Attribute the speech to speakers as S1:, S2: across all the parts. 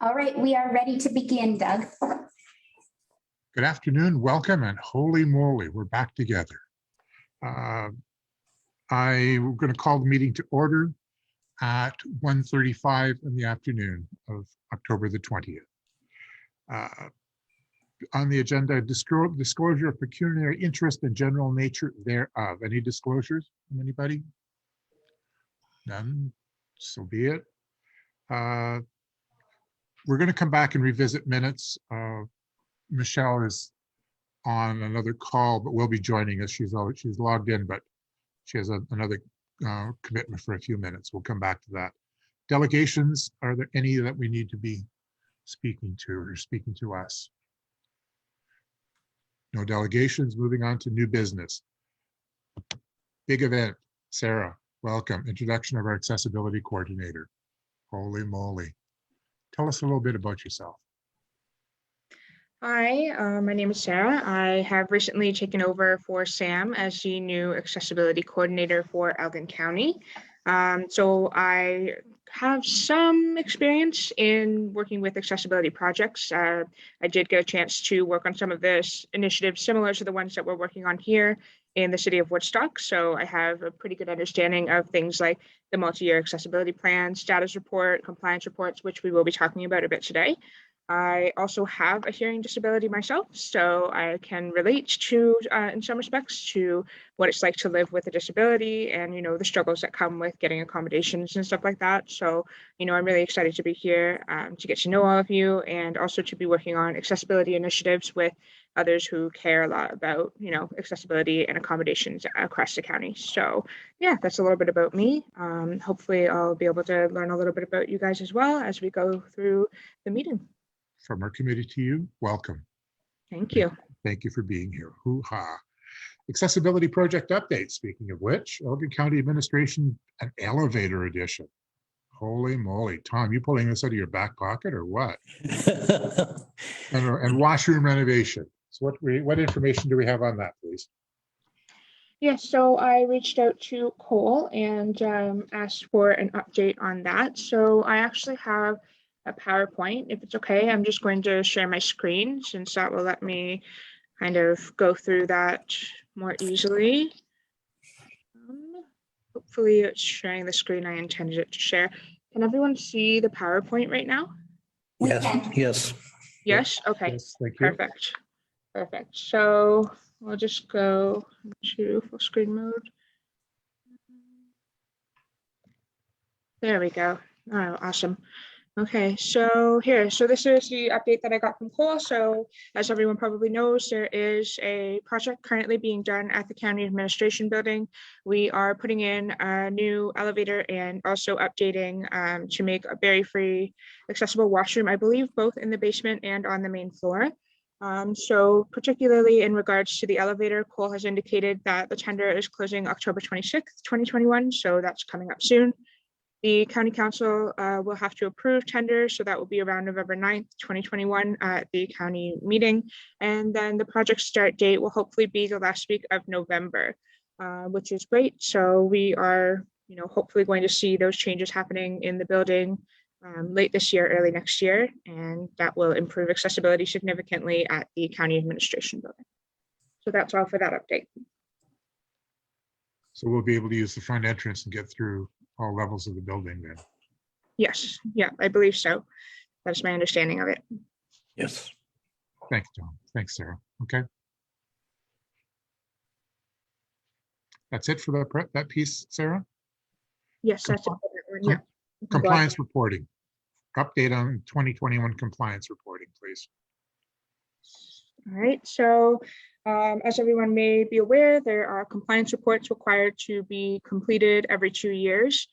S1: All right, we are ready to begin, Doug.
S2: Good afternoon, welcome, and holy moly, we're back together. I'm going to call the meeting to order at 1:35 in the afternoon of October the 20th. On the agenda, disclosure of pecuniary interest and general nature thereof. Any disclosures from anybody? None, so be it. We're going to come back and revisit minutes. Michelle is on another call, but will be joining us. She's logged in, but she has another commitment for a few minutes. We'll come back to that. Delegations, are there any that we need to be speaking to or speaking to us? No delegations. Moving on to new business. Big event. Sarah, welcome. Introduction of our accessibility coordinator. Holy moly. Tell us a little bit about yourself.
S3: Hi, my name is Sarah. I have recently taken over for Sam as the new accessibility coordinator for Elgin County. So I have some experience in working with accessibility projects. I did get a chance to work on some of this initiatives similar to the ones that we're working on here in the city of Woodstock. So I have a pretty good understanding of things like the multi-year accessibility plan, status report, compliance reports, which we will be talking about a bit today. I also have a hearing disability myself, so I can relate to, in some respects, to what it's like to live with a disability and, the struggles that come with getting accommodations and stuff like that. So, I'm really excited to be here to get to know all of you and also to be working on accessibility initiatives with others who care a lot about, accessibility and accommodations across the county. So yeah, that's a little bit about me. Hopefully I'll be able to learn a little bit about you guys as well as we go through the meeting.
S2: From our committee to you, welcome.
S3: Thank you.
S2: Thank you for being here. Hoo-ha. Accessibility project update, speaking of which, Elgin County Administration, an elevator edition. Holy moly. Tom, you pulling this out of your back pocket or what? and washroom renovation. So what information do we have on that, please?
S3: Yes, so I reached out to Cole and asked for an update on that. So I actually have a PowerPoint. If it's okay, I'm just going to share my screen since that will let me kind of go through that more easily. Hopefully it's sharing the screen I intended it to share. Can everyone see the PowerPoint right now?
S4: Yes.
S3: Yes? Okay,
S2: Yes, thank you.
S3: Perfect. So we'll just go to full screen mode. There we go. Oh, awesome. Okay, so this is the update that I got from Cole. So as everyone probably knows, there is a project currently being done at the county administration building. We are putting in a new elevator and also updating to make a barrier-free accessible washroom, I believe, both in the basement and on the main floor. So particularly in regards to the elevator, Cole has indicated that the tender is closing October 26th, 2021. So that's coming up soon. The county council will have to approve tenders, so that will be around November 9th, 2021 at the county meeting. And then the project start date will hopefully be the last week of November, which is great. So we are, hopefully going to see those changes happening in the building late this year, early next year, and that will improve accessibility significantly at the county administration building. So that's all for that update.
S2: So we'll be able to use the front entrance and get through all levels of the building then.
S3: Yes, yeah, I believe so. That's my understanding of it.
S4: Yes.
S2: Thanks, Tom. Thanks, Sarah. Okay. That's it for that piece, Sarah?
S3: Yes, that's it. Yeah.
S2: Compliance reporting. Update on 2021 compliance reporting, please.
S3: All right, so as everyone may be aware, there are compliance reports required to be completed every 2 years.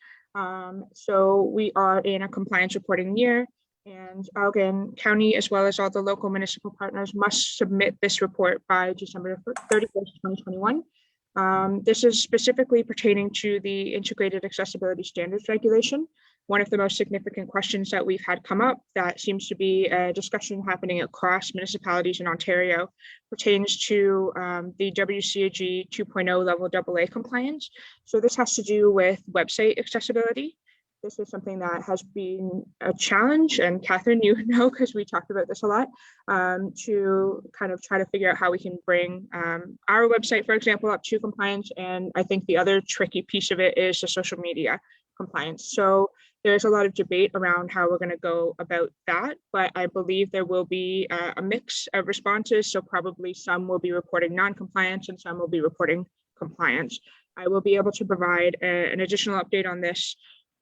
S3: So we are in a compliance reporting year, and Elgin County, as well as all the local municipal partners, must submit this report by December 31st, 2021. This is specifically pertaining to the Integrated Accessibility Standards Regulation. One of the most significant questions that we've had come up that seems to be a discussion happening across municipalities in Ontario pertains to the WCAG 2.0 level AA compliance. So this has to do with website accessibility. this is something that has been a challenge, and Catherine, you know, because we talked about this a lot, to kind of try to figure out how we can bring our website, for example, up to compliance. And I think the other tricky piece of it is the social media compliance. So there's a lot of debate around how we're going to go about that, but I believe there will be a mix of responses. So probably some will be reporting non-compliance and some will be reporting compliance. I will be able to provide an additional update on this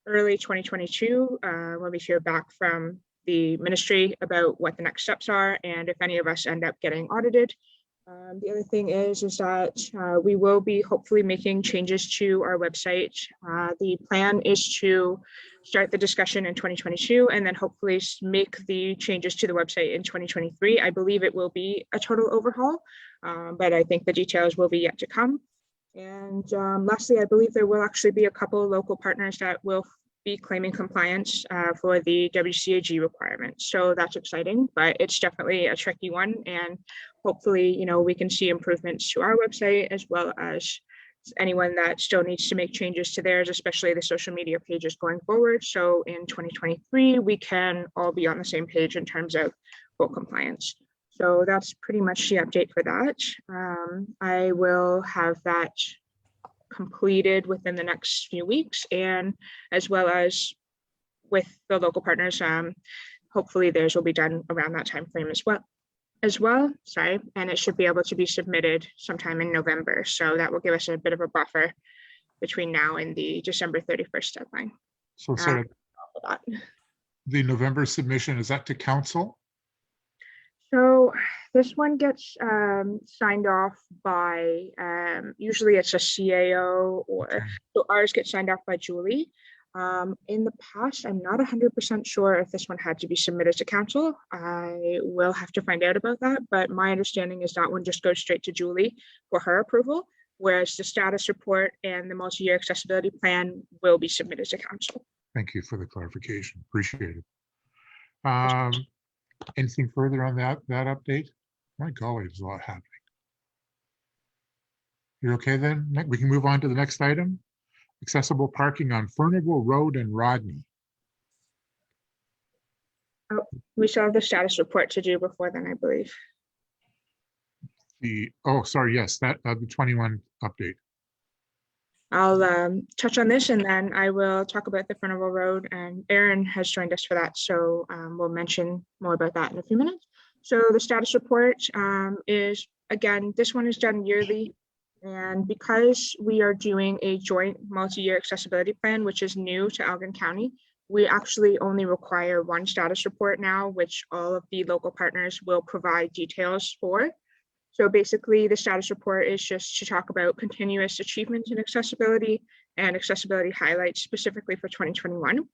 S3: early 2022 when we hear back from the ministry about what the next steps are and if any of us end up getting audited. The other thing is that we will be hopefully making changes to our website. The plan is to start the discussion in 2022 and then hopefully make the changes to the website in 2023. I believe it will be a total overhaul, but I think the details will be yet to come. And lastly, I believe there will actually be a couple of local partners that will be claiming compliance for the WCAG requirements. So that's exciting, but it's definitely a tricky one. And hopefully, you know, we can see improvements to our website as well as anyone that still needs to make changes to theirs, especially the social media pages going forward. So in 2023, we can all be on the same page in terms of full compliance. So that's pretty much the update for that. I will have that completed within the next few weeks, and as well as with the local partners, hopefully theirs will be done around that time frame as well, sorry, and it should be able to be submitted sometime in November. So that will give us a bit of a buffer between now and the December 31st deadline.
S2: So sort of the November submission, is that to council?
S3: So this one gets signed off by, usually it's a CAO, or so ours gets signed off by Julie. In the past, I'm not 100% sure if this one had to be submitted to council. I will have to find out about that, but my understanding is that one just goes straight to Julie for her approval, whereas the status report and the multi-year accessibility plan will be submitted to council.
S2: Thank you for the clarification. Appreciate it. Anything further on that update? My golly, there's a lot happening. You're okay then? We can move on to the next item. Accessible parking on Furnival Road and Rodney.
S3: Oh, we still have the status report to do before then, I believe.
S2: Yes, that the 21 update.
S3: I'll touch on this and then I will talk about the Furnival Road, and Aaron has joined us for that. So we'll mention more about that in a few minutes. So the status report is, again, this one is done yearly. And because we are doing a joint multi-year accessibility plan, which is new to Elgin County, we actually only require one status report now, which all of the local partners will provide details for. So basically, the status report is just to talk about continuous achievements in accessibility and accessibility highlights specifically for 2021.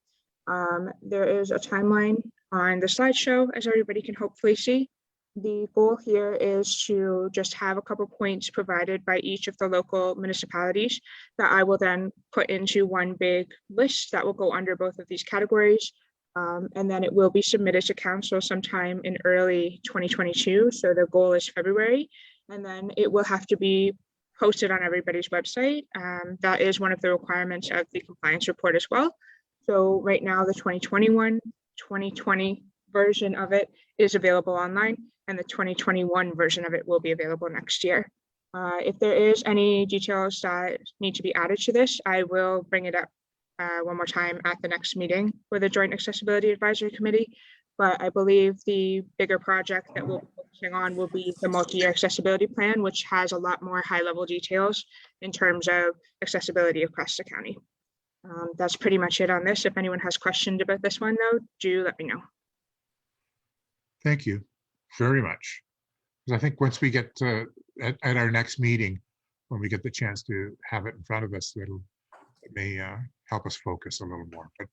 S3: There is a timeline on the slideshow, as everybody can hopefully see. The goal here is to just have a couple points provided by each of the local municipalities that I will then put into one big list that will go under both of these categories. And then it will be submitted to council sometime in early 2022. So the goal is February, and then it will have to be posted on everybody's website. That is one of the requirements of the compliance report as well. So right now, the 2020 version of it is available online, and the 2021 version of it will be available next year. If there is any details that need to be added to this, I will bring it up one more time at the next meeting for the Joint Accessibility Advisory Committee. But I believe the bigger project that we'll be focusing on will be the multi-year accessibility plan, which has a lot more high-level details in terms of accessibility across the county. That's pretty much it on this. If anyone has questions about this one, though, do let me know.
S2: Thank you very much. Because I think once we get to, at our next meeting, when we get the chance to have it in front of us, it may help us focus a little more. But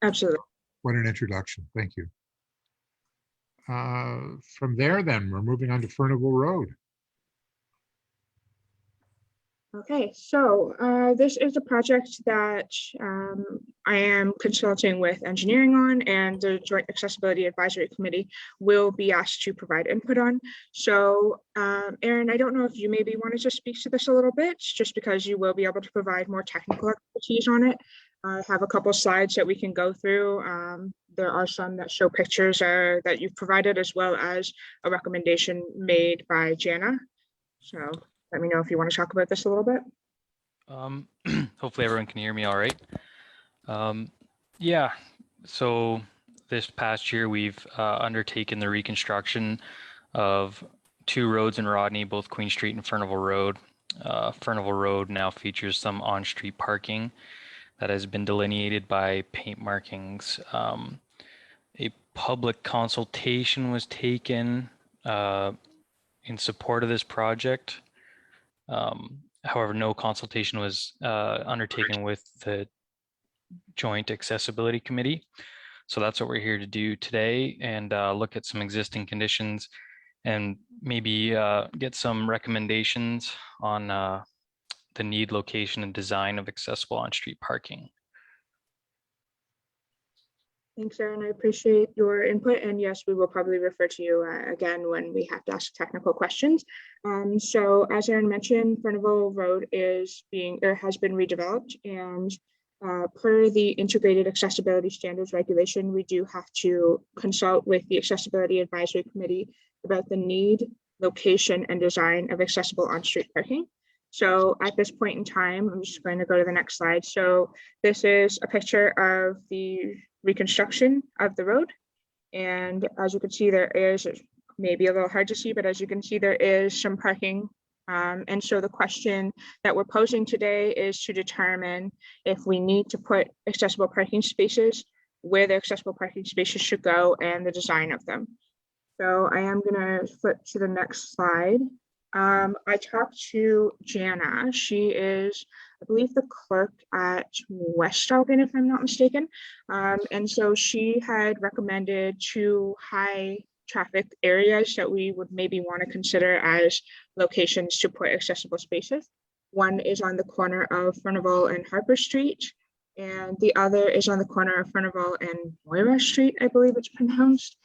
S3: absolutely.
S2: What an introduction. Thank you. From there, then, we're moving on to Furnival Road.
S3: Okay, so this is a project that I am consulting with engineering on, and the Joint Accessibility Advisory Committee will be asked to provide input on. So Aaron, I don't know if you maybe wanted to speak to this a little bit, just because you will be able to provide more technical expertise on it. I have a couple slides that we can go through. There are some that show pictures that you've provided, as well as a recommendation made by Jana. So let me know if you want to talk about this a little bit.
S5: Hopefully everyone can hear me all right. Yeah, so this past year we've undertaken the reconstruction of 2 roads in Rodney, both Queen Street and Furnival Road. Furnival Road now features some on-street parking that has been delineated by paint markings. A public consultation was taken in support of this project. However, no consultation was undertaken with the Joint Accessibility Committee. So that's what we're here to do today, and look at some existing conditions and maybe get some recommendations on the need, location, and design of accessible on-street parking.
S3: Thanks, Aaron. I appreciate your input. And yes, we will probably refer to you again when we have to ask technical questions. So as Aaron mentioned, Furnival Road is has been redeveloped, and per the Integrated Accessibility Standards Regulation, we do have to consult with the Accessibility Advisory Committee about the need, location, and design of accessible on-street parking. So at this point in time, I'm just going to go to the next slide. So this is a picture of the reconstruction of the road. And as you can see, there is, maybe a little hard to see, but as you can see, there is some parking. And so the question that we're posing today is to determine if we need to put accessible parking spaces, where the accessible parking spaces should go, and the design of them. So I am going to flip to the next slide. I talked to Jana. She is, I believe, the clerk at West Elgin, if I'm not mistaken. And so she had recommended 2 high traffic areas that we would maybe want to consider as locations to put accessible spaces. One is on the corner of Furnival and Harper Street, and the other is on the corner of Furnival and Moira Street, I believe it's pronounced.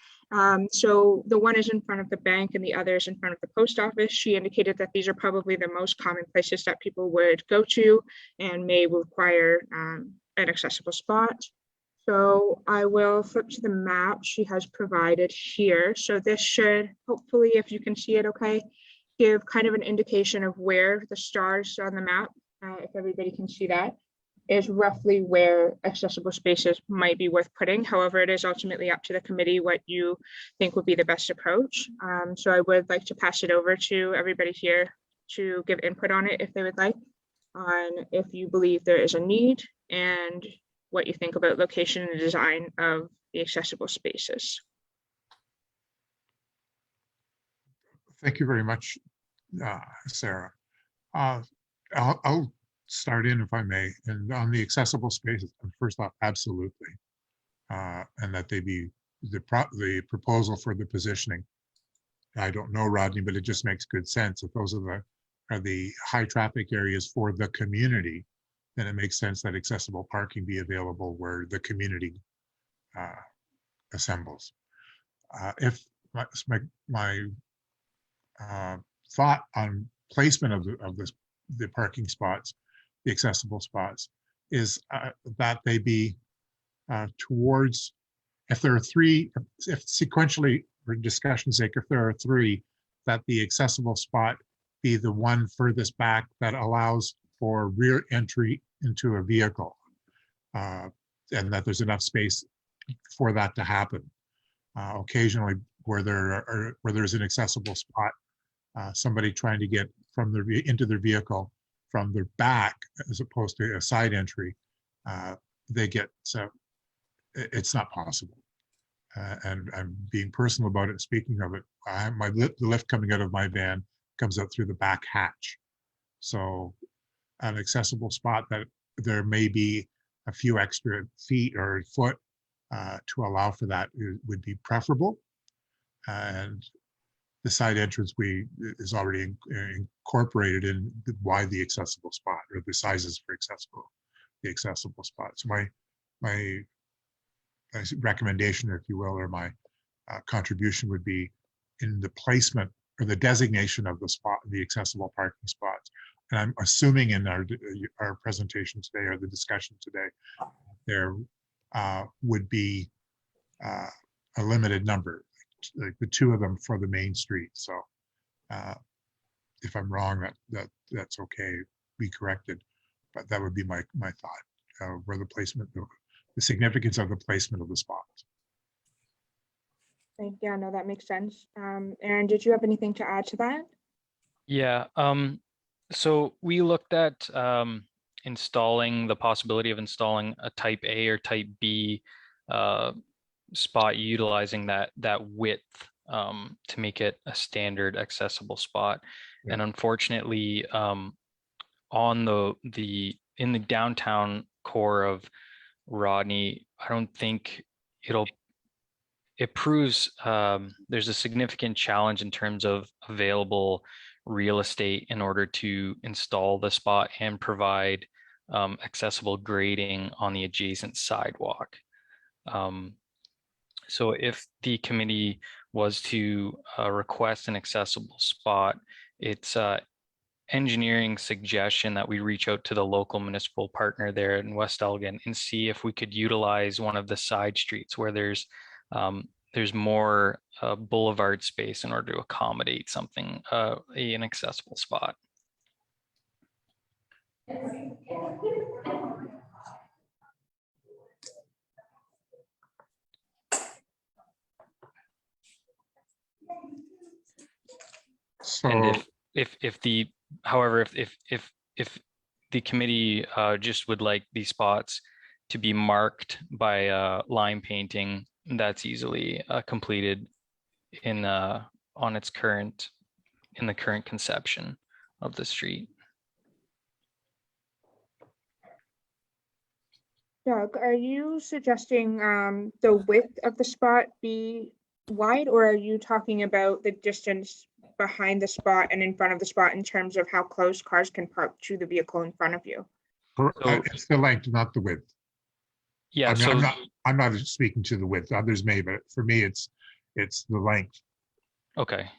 S3: So the one is in front of the bank and the other is in front of the post office. She indicated that these are probably the most common places that people would go to and may require an accessible spot. So I will flip to the map she has provided here. So this should, hopefully, if you can see it okay, give kind of an indication of where the stars on the map, if everybody can see that, is roughly where accessible spaces might be worth putting. However, it is ultimately up to the committee what you think would be the best approach. So I would like to pass it over to everybody here to give input on it if they would like, on if you believe there is a need and what you think about location and design of the accessible spaces.
S2: Thank you very much, Sarah. I'll start in, if I may, and on the accessible spaces. First off, absolutely, and that they be the proposal for the positioning. I don't know, Rodney, but it just makes good sense. If those are the high traffic areas for the community, then it makes sense that accessible parking be available where the community assembles. If my thought on placement of the parking spots, the accessible spots, is that they be towards, if there are 3, if sequentially, for discussion's sake, if there are 3, that the accessible spot be the one furthest back that allows for rear entry into a vehicle, and that there's enough space for that to happen. Occasionally, where there's an accessible spot, somebody trying to get from into their vehicle from their back as opposed to a side entry, they get, so it's not possible. And I'm being personal about it. Speaking of it, the lift coming out of my van comes out through the back hatch. So an accessible spot that there may be a few extra feet or foot to allow for that would be preferable. And the side entrance is already incorporated in why the accessible spot, or the sizes for the accessible spot. So my recommendation, if you will, or my contribution would be in the placement or the designation of the accessible parking spots and I'm assuming in our presentation today or the discussion today, there would be a limited number, like the two of them for the main street. So if I'm wrong, that's okay, be corrected. But that would be my thought, where the placement, the significance of the placement of the spots.
S3: Yeah, no, that makes sense. Aaron, did you have anything to add to that?
S5: Yeah, so we looked at installing the possibility of installing a type A or type B spot utilizing that width to make it a standard accessible spot.
S2: Yeah.
S5: And unfortunately, on in the downtown core of Rodney, I don't think it proves there's a significant challenge in terms of available real estate in order to install the spot and provide accessible grading on the adjacent sidewalk. So if the committee was to request an accessible spot, it's engineering suggestion that we reach out to the local municipal partner there in West Elgin and see if we could utilize one of the side streets where there's more boulevard space in order to accommodate something, an accessible spot.
S2: So
S5: And if the, however, if the committee just would like these spots to be marked by line painting, that's easily completed in the current conception of the street.
S3: Doug, are you suggesting the width of the spot be wide, or are you talking about the distance behind the spot and in front of the spot in terms of how close cars can park to the vehicle in front of you?
S2: it's the length, not the width.
S5: Yeah,
S2: I mean,
S5: so
S2: I'm not speaking to the width. Others may, but for me, it's the length.
S5: okay.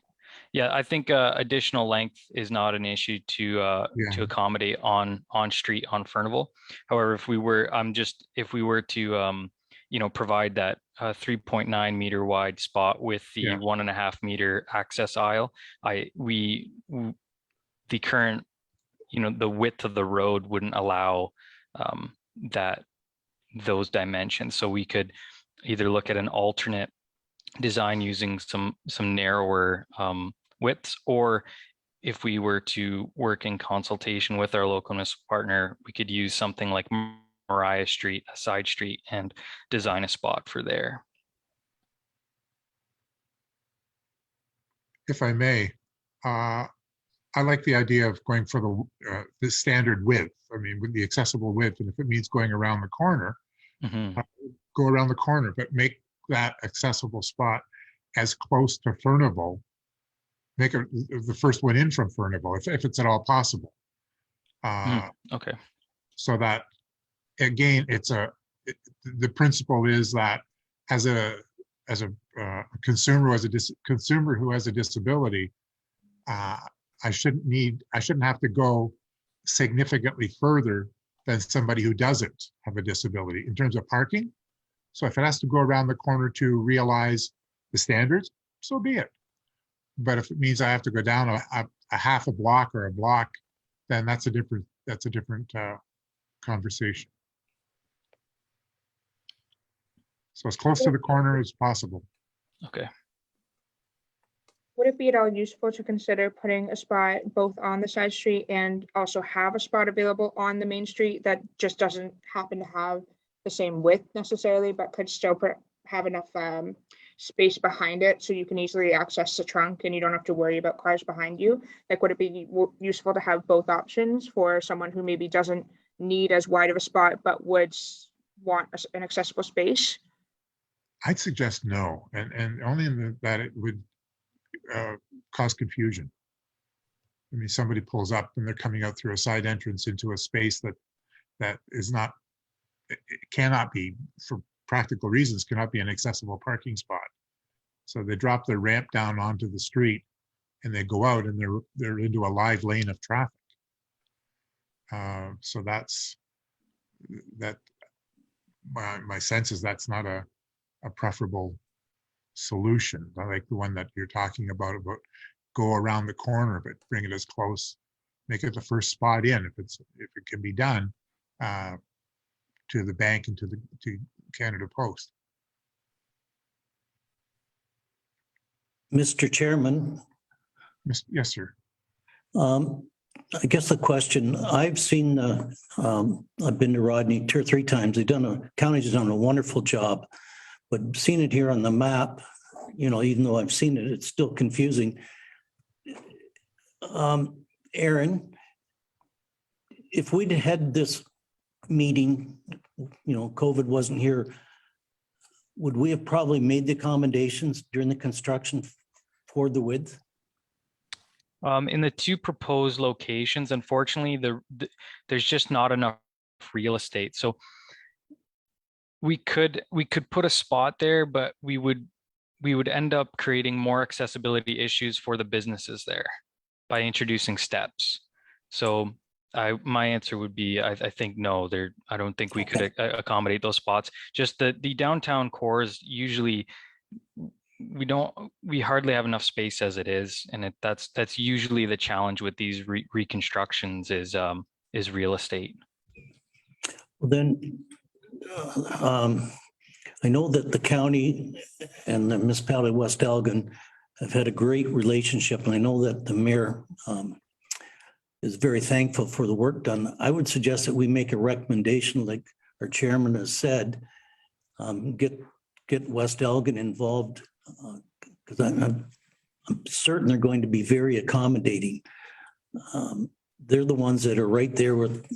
S5: Yeah, I think additional length is not an issue to accommodate on street on Furnival. However, if we were to provide that 3.9 meter wide spot with the 1.5 meter access aisle, the current the width of the road wouldn't allow those dimensions. So we could either look at an alternate design using some narrower widths, or if we were to work in consultation with our local municipal partner, we could use something like Mariah Street, a side street, and design a spot for there.
S2: If I may, I like the idea of going for the standard width. I mean, with the accessible width, and if it means going around the corner, go around the corner, but make that accessible spot as close to Furnival. Make it the first one in from Furnival, if it's at all possible.
S5: Okay.
S2: So that, again, the principle is that as a consumer, consumer who has a disability, I shouldn't have to go significantly further than somebody who doesn't have a disability in terms of parking. So if it has to go around the corner to realize the standards, so be it. But if it means I have to go down a half a block or a block, then that's a different conversation. So as close to the corner as possible.
S5: Okay.
S3: Would it be at all useful to consider putting a spot both on the side street and also have a spot available on the main street that just doesn't happen to have the same width necessarily, but could still have enough space behind it so you can easily access the trunk and you don't have to worry about cars behind you? Like, would it be useful to have both options for someone who maybe doesn't need as wide of a spot but would want an accessible space?
S2: I'd suggest no, and only in that it would cause confusion. I mean, somebody pulls up and they're coming out through a side entrance into a space that is not, it cannot be, for practical reasons, cannot be an accessible parking spot. So they drop their ramp down onto the street and they go out and they're into a live lane of traffic. So that my sense is that's not a preferable solution. I like the one that you're talking about go around the corner, but bring it as close, make it the first spot in if it can be done, to the bank and to Canada Post.
S4: Mr. Chairman,
S2: Yes, sir.
S4: I guess the question, I've seen, I've been to Rodney 2 or 3 times. County's done a wonderful job, but seeing it here on the map, even though I've seen it, it's still confusing. Aaron, if we'd had this meeting, COVID wasn't here, would we have probably made the accommodations during the construction for the width?
S5: In the 2 proposed locations, unfortunately, there's just not enough real estate. So we could put a spot there, but we would end up creating more accessibility issues for the businesses there by introducing steps. So my answer would be, I think no, I don't think we could accommodate those spots. Just the downtown core is usually, we hardly have enough space as it is, and that's usually the challenge with these reconstructions is real estate.
S4: Well, then, I know that the county and the municipality of West Elgin have had a great relationship, and I know that the mayor is very thankful for the work done. I would suggest that we make a recommendation, like our chairman has said, get West Elgin involved, because I'm certain they're going to be very accommodating. They're the ones that are right there with,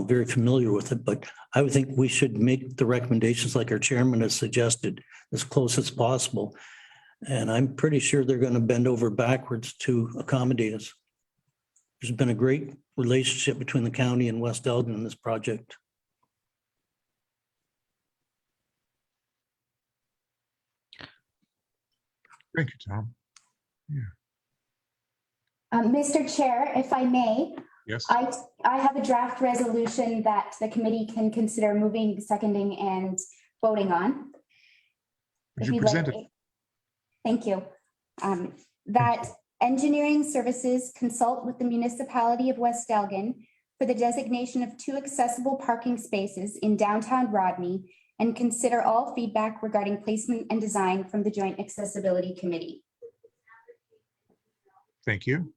S4: very familiar with it, but I would think we should make the recommendations like our chairman has suggested, as close as possible. And I'm pretty sure they're going to bend over backwards to accommodate us. There's been a great relationship between the county and West Elgin in this project.
S2: Thank you, Tom.
S1: Mr. Chair, if I may,
S2: Yes.
S1: I have a draft resolution that the committee can consider moving, seconding, and voting on.
S2: Would
S1: If
S2: you
S1: you'd like
S2: present it?
S1: me- Thank you. That engineering services consult with the municipality of West Elgin for the designation of 2 accessible parking spaces in downtown Rodney and consider all feedback regarding placement and design from the Joint Accessibility Committee.
S2: Thank you.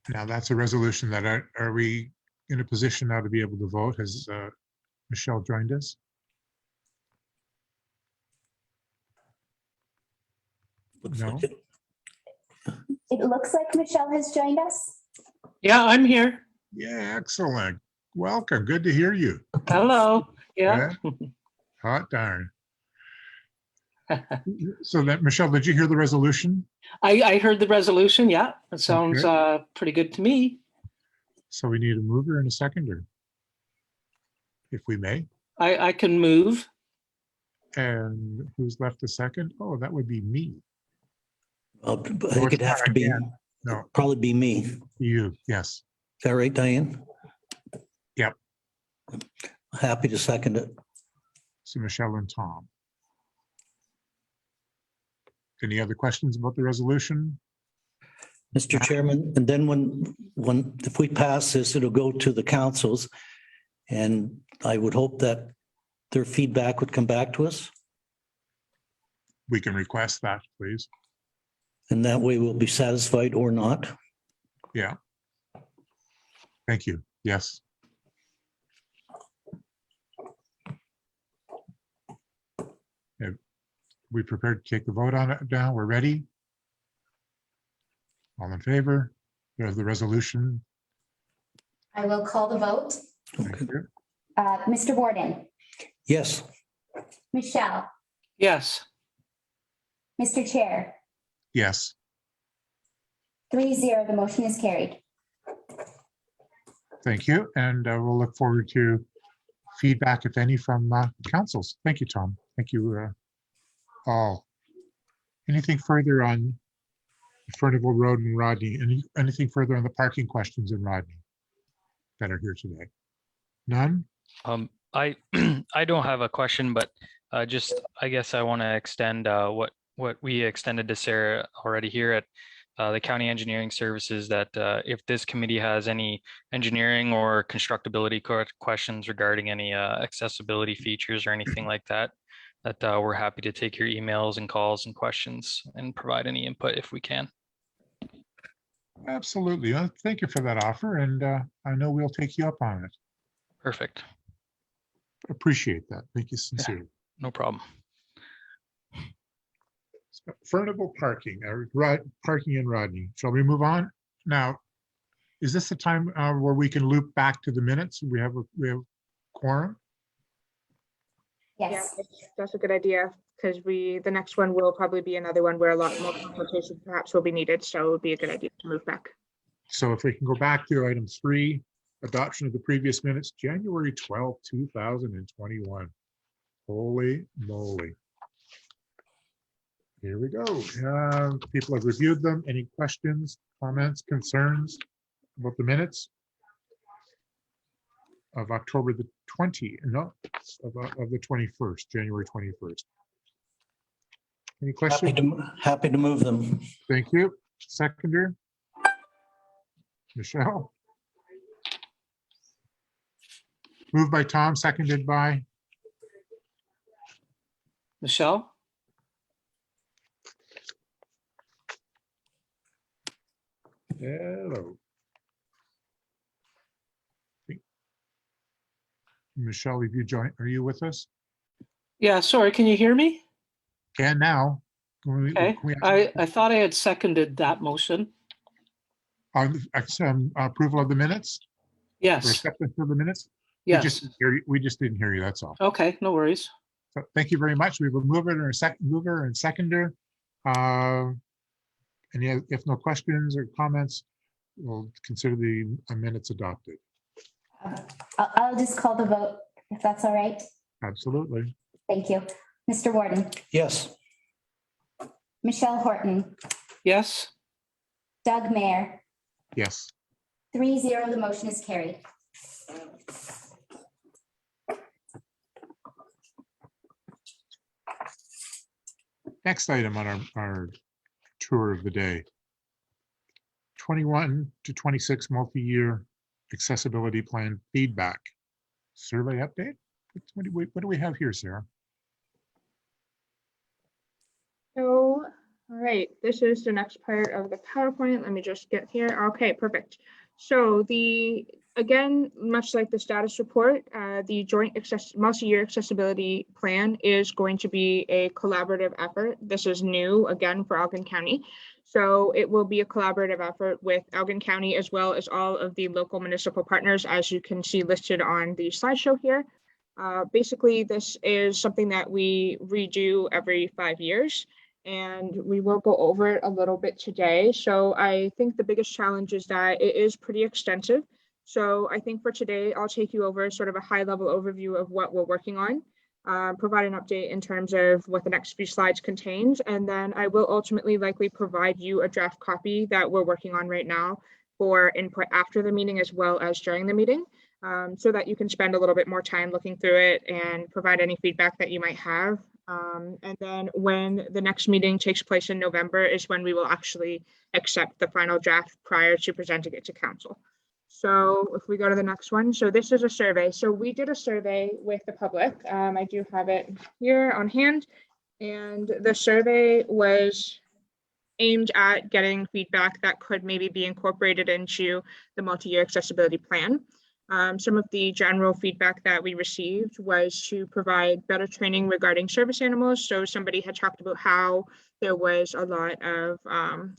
S2: Now that's a resolution that are we in a position now to be able to vote? Has Michelle joined us?
S4: Looks
S2: No.
S4: like it.
S1: It looks like Michelle has joined us.
S6: Yeah, I'm here.
S2: Yeah, excellent. Welcome. Good to hear you.
S6: Hello. Yeah.
S2: Hot darn. So that, Michelle, did you hear the resolution?
S6: I heard the resolution. Yeah, it sounds pretty good to me.
S2: So we need a mover and a seconder, if we may.
S6: I can move.
S2: And who's left a second? Oh, that would be me.
S4: Well, I think it'd have to be,
S2: No,
S4: probably be me. Is
S2: you, yes.
S4: that right, Diane?
S2: Yep.
S4: Happy to second it.
S2: So Michelle and Tom. Any other questions about the resolution?
S4: Mr. Chairman, and then if we pass this, it'll go to the councils. And I would hope that their feedback would come back to us.
S2: We can request that, please.
S4: And that way we'll be satisfied or not.
S2: Yeah. Thank you. Yes. We prepared to take the vote on it now? We're ready? All in favor? There's the resolution.
S1: I will call the vote.
S2: Thank you.
S1: Mr. Warden,
S4: Yes.
S1: Michelle,
S6: Yes.
S1: Mr. Chair,
S2: Yes.
S1: 3-0, the motion is carried.
S2: Thank you. And we'll look forward to feedback, if any, from councils. Thank you, Tom. Thank you all. Anything further on Furnival Road and Rodney. Anything further on the parking questions in Rodney that are here today? None?
S5: I I don't have a question, but just I guess I want to extend what we extended to Sarah already here at the County Engineering Services, that if this committee has any engineering or constructability questions regarding any accessibility features or anything like that, that we're happy to take your emails and calls and questions and provide any input if we can.
S2: Absolutely. Thank you for that offer, and I know we'll take you up on it.
S5: Perfect.
S2: Appreciate that. Thank you sincerely.
S5: No problem.
S2: Furnival parking, parking in Rodney. Shall we move on? Now, is this the time where we can loop back to the minutes? We have quorum?
S1: Yes.
S3: Yeah, that's a good idea, because the next one will probably be another one where a lot more consultation perhaps will be needed. So it would be a good idea to move back.
S2: So if we can go back to item 3, adoption of the previous minutes, January 12th, 2021. Holy moly. Here we go. People have reviewed them. Any questions, comments, concerns about the minutes of October the 20th? No, of the 21st, January 21st. Any questions?
S4: Happy to move them.
S2: Thank you. Seconder? Michelle? Moved by Tom, seconded by?
S6: Michelle?
S2: Hello. Michelle, have you joined? Are you with us?
S6: Yeah, sorry, can you hear me?
S2: Can now.
S6: Okay, I thought I had seconded that motion.
S2: On approval of the minutes? Or
S6: Yes,
S2: acceptance of the minutes?
S6: yes.
S2: We just didn't hear you, that's all.
S6: Okay, no worries.
S2: So thank you very much. We have a mover and seconder. And if no questions or comments, we'll consider the minutes adopted.
S1: I'll just call the vote, if that's all right.
S2: Absolutely.
S1: Thank you. Mr. Warden,
S4: Yes.
S1: Michelle Horton,
S6: Yes,
S1: Doug Mayer,
S2: Yes.
S1: 3-0, the motion is carried.
S2: Next item on our tour of the day. 21 to 26 multi-year accessibility plan feedback survey update. What do we have here, Sarah?
S3: So, all right, this is the next part of the PowerPoint. Let me just get here. Okay, perfect. So again, much like the status report, the joint multi-year accessibility plan is going to be a collaborative effort. This is new again for Elgin County. So it will be a collaborative effort with Elgin County as well as all of the local municipal partners, as you can see listed on the slideshow here. Basically, this is something that we redo every 5 years, and we will go over it a little bit today. So I think the biggest challenge is that it is pretty extensive. So I think for today, I'll take you over sort of a high-level overview of what we're working on, provide an update in terms of what the next few slides contains, and then I will ultimately likely provide you a draft copy that we're working on right now for input after the meeting as well as during the meeting. So that you can spend a little bit more time looking through it and provide any feedback that you might have. And then when the next meeting takes place in November is when we will actually accept the final draft prior to presenting it to council. So if we go to the next one, so this is a survey. So we did a survey with the public. I do have it here on hand, and the survey was aimed at getting feedback that could maybe be incorporated into the multi-year accessibility plan. Some of the general feedback that we received was to provide better training regarding service animals. So somebody had talked about how there was a lot of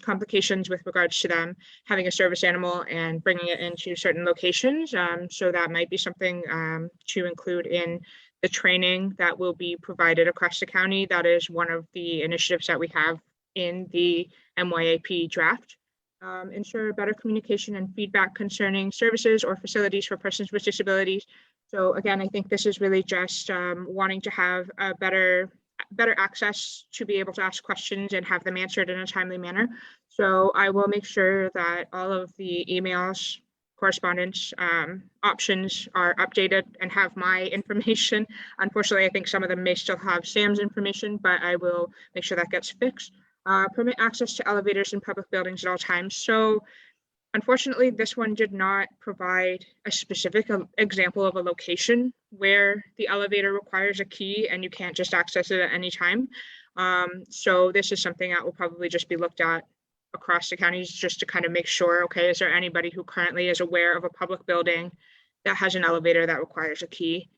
S3: complications with regards to them having a service animal and bringing it into certain locations. So that might be something to include in the training that will be provided across the county. That is one of the initiatives that we have in the MYAP draft. Ensure better communication and feedback concerning services or facilities for persons with disabilities. So again, I think this is really just wanting to have a better better access to be able to ask questions and have them answered in a timely manner. So I will make sure that all of the emails, correspondence, options are updated and have my information. Unfortunately, I think some of them may still have Sam's information, but I will make sure that gets fixed. Permit access to elevators in public buildings at all times. So unfortunately, this one did not provide a specific example of a location where the elevator requires a key and you can't just access it at any time. So this is something that will probably just be looked at across the counties just to kind of make sure, okay, is there anybody who currently is aware of a public building that has an elevator that requires a key?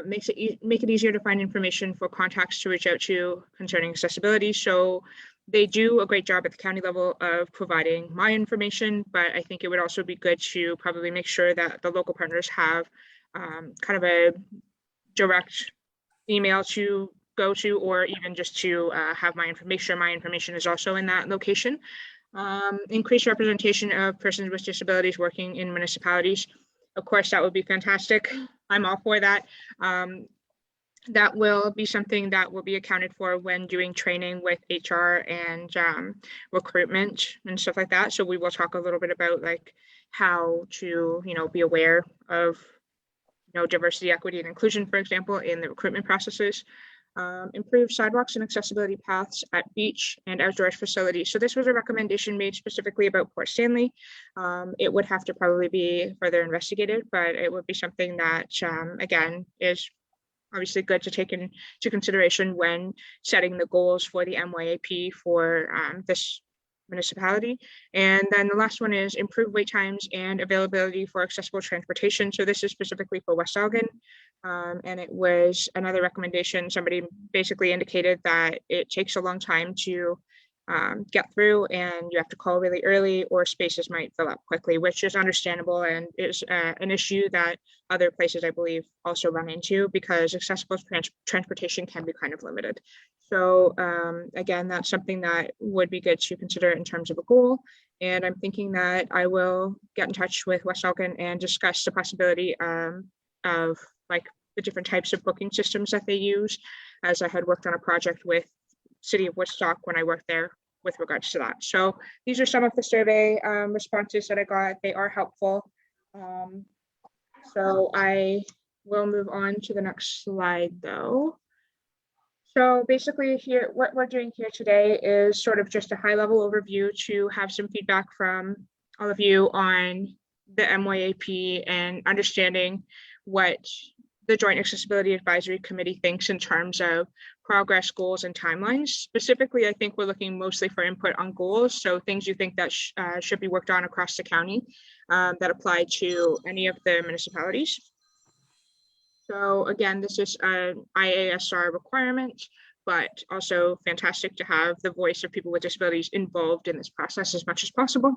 S3: Make it easier to find information for contacts to reach out to concerning accessibility. So they do a great job at the county level of providing my information, but I think it would also be good to probably make sure that the local partners have kind of a direct email to go to, or even just to have my information. My information is also in that location. Increased representation of persons with disabilities working in municipalities. Of course, that would be fantastic. I'm all for that. That will be something that will be accounted for when doing training with HR and recruitment and stuff like that. So we will talk a little bit about like how to, be aware of, diversity, equity, and inclusion, for example, in the recruitment processes. Improve sidewalks and accessibility paths at beach and outdoor facilities. So this was a recommendation made specifically about Port Stanley. It would have to probably be further investigated, but it would be something that, again, is obviously good to take into consideration when setting the goals for the MYAP for this municipality. And then the last one is improve wait times and availability for accessible transportation. So this is specifically for West Elgin. And it was another recommendation. Somebody basically indicated that it takes a long time to get through, and you have to call really early, or spaces might fill up quickly, which is understandable and is an issue that other places, I believe, also run into, because accessible transportation can be kind of limited. So again, that's something that would be good to consider in terms of a goal. And I'm thinking that I will get in touch with West Elgin and discuss the possibility of like the different types of booking systems that they use, as I had worked on a project with City of Woodstock when I worked there with regards to that. So these are some of the survey responses that I got. They are helpful. So I will move on to the next slide though. So basically here, what we're doing here today is sort of just a high level overview to have some feedback from all of you on the MYAP and understanding what the Joint Accessibility Advisory Committee thinks in terms of progress, goals, and timelines. Specifically, I think we're looking mostly for input on goals. So things you think that should be worked on across the county that apply to any of the municipalities. So again, this is an IASR requirement, but also fantastic to have the voice of people with disabilities involved in this process as much as possible.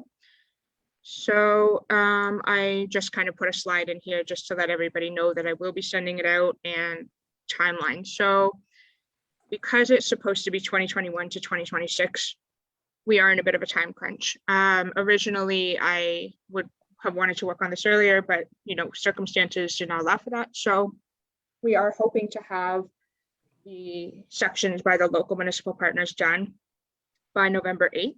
S3: So I just kind of put a slide in here just to let everybody know that I will be sending it out, and timeline. So because it's supposed to be 2021 to 2026, we are in a bit of a time crunch. Originally, I would have wanted to work on this earlier, but circumstances did not allow for that. So we are hoping to have the sections by the local municipal partners done by November 8th.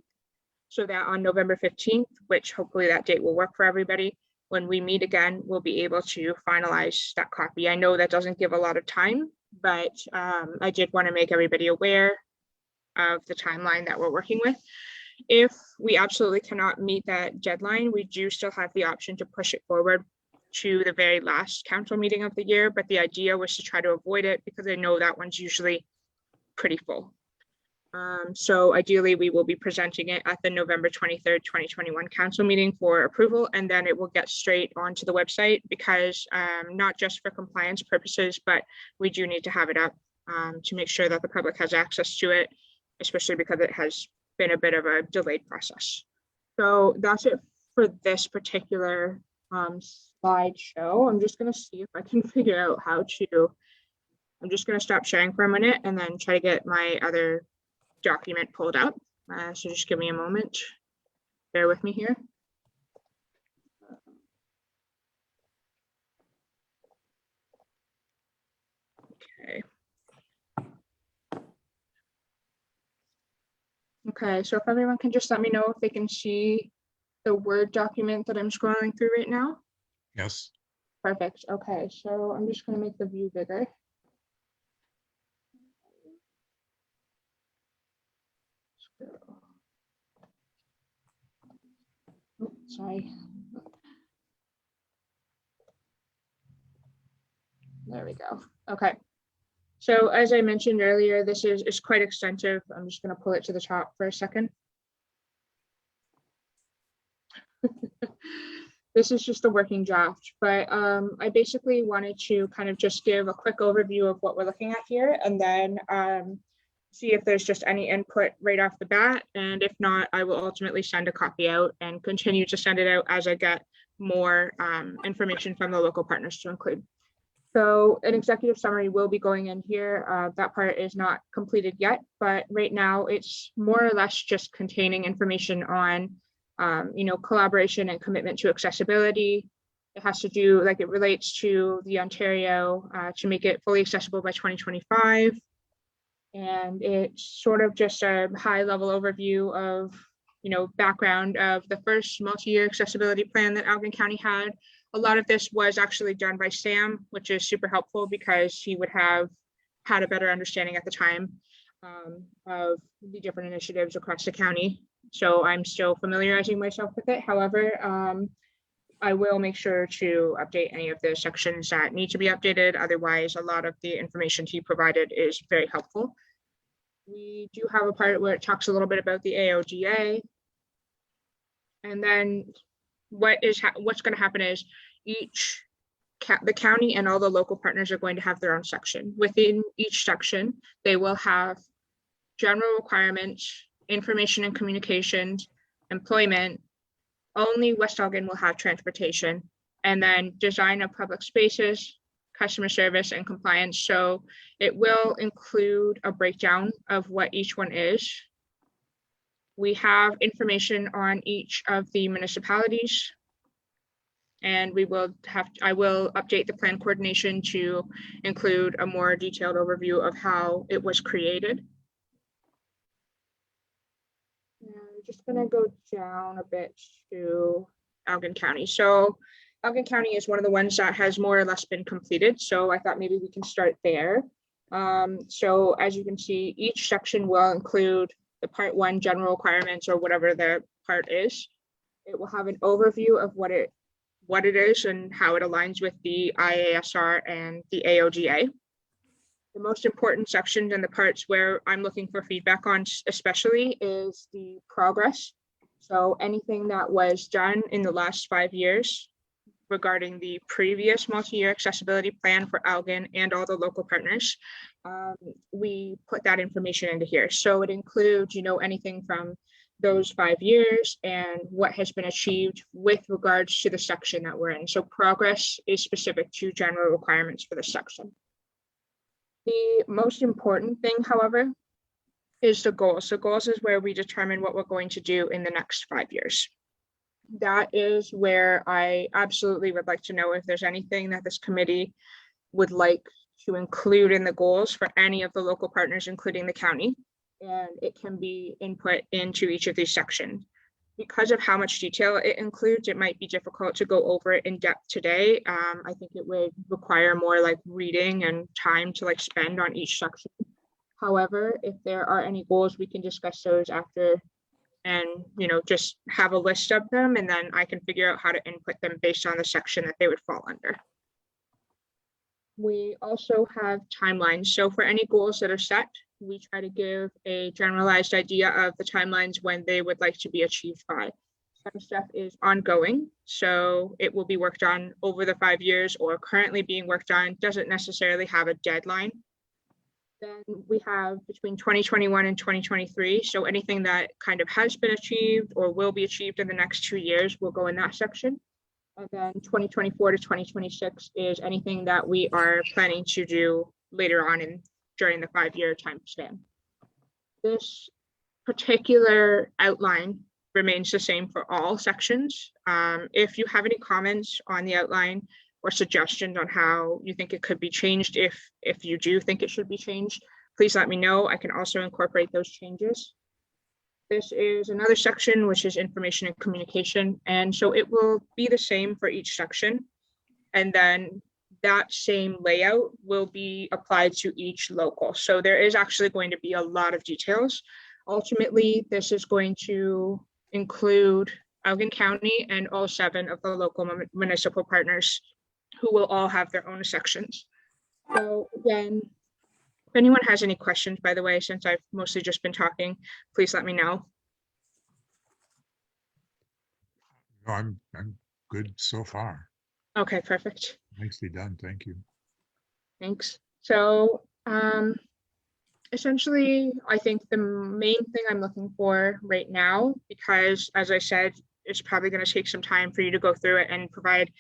S3: So that on November 15th, which hopefully that date will work for everybody, when we meet again, we'll be able to finalize that copy. I know that doesn't give a lot of time, but I did want to make everybody aware of the timeline that we're working with. If we absolutely cannot meet that deadline, we do still have the option to push it forward to the very last council meeting of the year. But the idea was to try to avoid it, because I know that one's usually pretty full. So ideally, we will be presenting it at the November 23rd, 2021 council meeting for approval, and then it will get straight onto the website, because not just for compliance purposes, but we do need to have it up to make sure that the public has access to it, especially because it has been a bit of a delayed process. So that's it for this particular slideshow. I'm just going to see if I can figure out how to, I'm just going to stop sharing for a minute and then try to get my other document pulled up. So just give me a moment. Bear with me here. Okay. Okay, so if everyone can just let me know if they can see the Word document that I'm scrolling through right now.
S2: Yes.
S3: Perfect. Okay, so I'm just going to make the view bigger. Oh, sorry. There we go. Okay. So as I mentioned earlier, this is quite extensive. I'm just going to pull it to the top for a second. This is just a working draft, but I basically wanted to kind of just give a quick overview of what we're looking at here, and then see if there's just any input right off the bat. And if not, I will ultimately send a copy out and continue to send it out as I get more information from the local partners to include. So an executive summary will be going in here. That part is not completed yet, but right now it's more or less just containing information on collaboration and commitment to accessibility. It has to do, like, it relates to the Ontario to make it fully accessible by 2025. And it's sort of just a high level overview of, background of the first multi-year accessibility plan that Elgin County had. A lot of this was actually done by Sam, which is super helpful because he would have had a better understanding at the time of the different initiatives across the county. So I'm still familiarizing myself with it. However, I will make sure to update any of the sections that need to be updated. Otherwise, a lot of the information he provided is very helpful. We do have a part where it talks a little bit about the AOGA. And then what's going to happen is the county and all the local partners are going to have their own section. Within each section, they will have general requirements, information and communications, employment. Only West Elgin will have transportation, and then design of public spaces, customer service, and compliance. So it will include a breakdown of what each one is. We have information on each of the municipalities, and I will update the plan coordination to include a more detailed overview of how it was created. I'm just going to go down a bit to Elgin County. So Elgin County is one of the ones that has more or less been completed. So I thought maybe we can start there. So as you can see, each section will include the part 1 general requirements, or whatever the part is. It will have an overview of what it is and how it aligns with the IASR and the AOGA. The most important sections and the parts where I'm looking for feedback on especially is the progress. So anything that was done in the last 5 years regarding the previous multi-year accessibility plan for Elgin and all the local partners, we put that information into here. So it includes, anything from those 5 years and what has been achieved with regards to the section that we're in. So progress is specific to general requirements for the section. The most important thing, however, is the goals. So goals is where we determine what we're going to do in the next 5 years. That is where I absolutely would like to know if there's anything that this committee would like to include in the goals for any of the local partners, including the county, and it can be input into each of these sections. Because of how much detail it includes, it might be difficult to go over it in depth today. I think it would require more like reading and time to spend on each section. However, if there are any goals, we can discuss those after and just have a list of them, and then I can figure out how to input them based on the section that they would fall under. We also have timelines. So for any goals that are set, we try to give a generalized idea of the timelines when they would like to be achieved by. Some stuff is ongoing, so it will be worked on over the 5 years or currently being worked on, doesn't necessarily have a deadline. Then we have between 2021 and 2023. So anything that kind of has been achieved or will be achieved in the next 2 years will go in that section. And then 2024 to 2026 is anything that we are planning to do later on during the 5-year time span. This particular outline remains the same for all sections. If you have any comments on the outline or suggestions on how you think it could be changed, if you do think it should be changed, please let me know. I can also incorporate those changes. This is another section, which is information and communication. And so it will be the same for each section. And then that same layout will be applied to each local. So there is actually going to be a lot of details. Ultimately, this is going to include Elgin County and all 7 of the local municipal partners who will all have their own sections. So again, if anyone has any questions, by the way, since I've mostly just been talking, please let me know.
S2: No, I'm good so far.
S3: Okay, perfect.
S2: Nicely done. Thank you.
S3: Thanks. So essentially, I think the main thing I'm looking for right now, because as I said, it's probably going to take some time for you to go through it and provide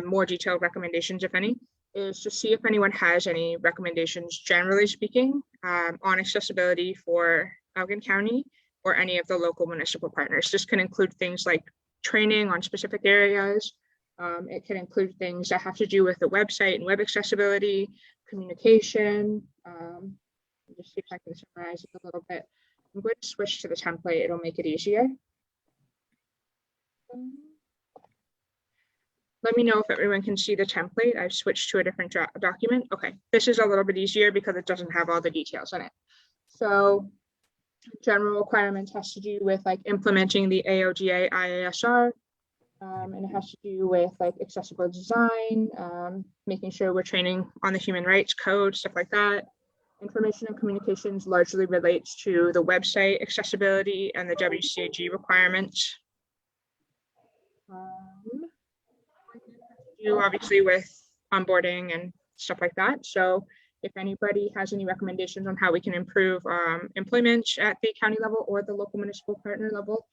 S3: more detailed recommendations, if any, is to see if anyone has any recommendations, generally speaking, on accessibility for Elgin County or any of the local municipal partners. This can include things like training on specific areas. It can include things that have to do with the website and web accessibility, communication. Just see if I can summarize it a little bit. I'm going to switch to the template. It'll make it easier. Let me know if everyone can see the template. I've switched to a different document. Okay, this is a little bit easier because it doesn't have all the details in it. So general requirements has to do with like implementing the AOGA IASR. And it has to do with like accessible design, making sure we're training on the human rights code, stuff like that. Information and communications largely relates to the website accessibility and the WCAG requirements. Do obviously with onboarding and stuff like that. So if anybody has any recommendations on how we can improve employment at the county level or the local municipal partner level,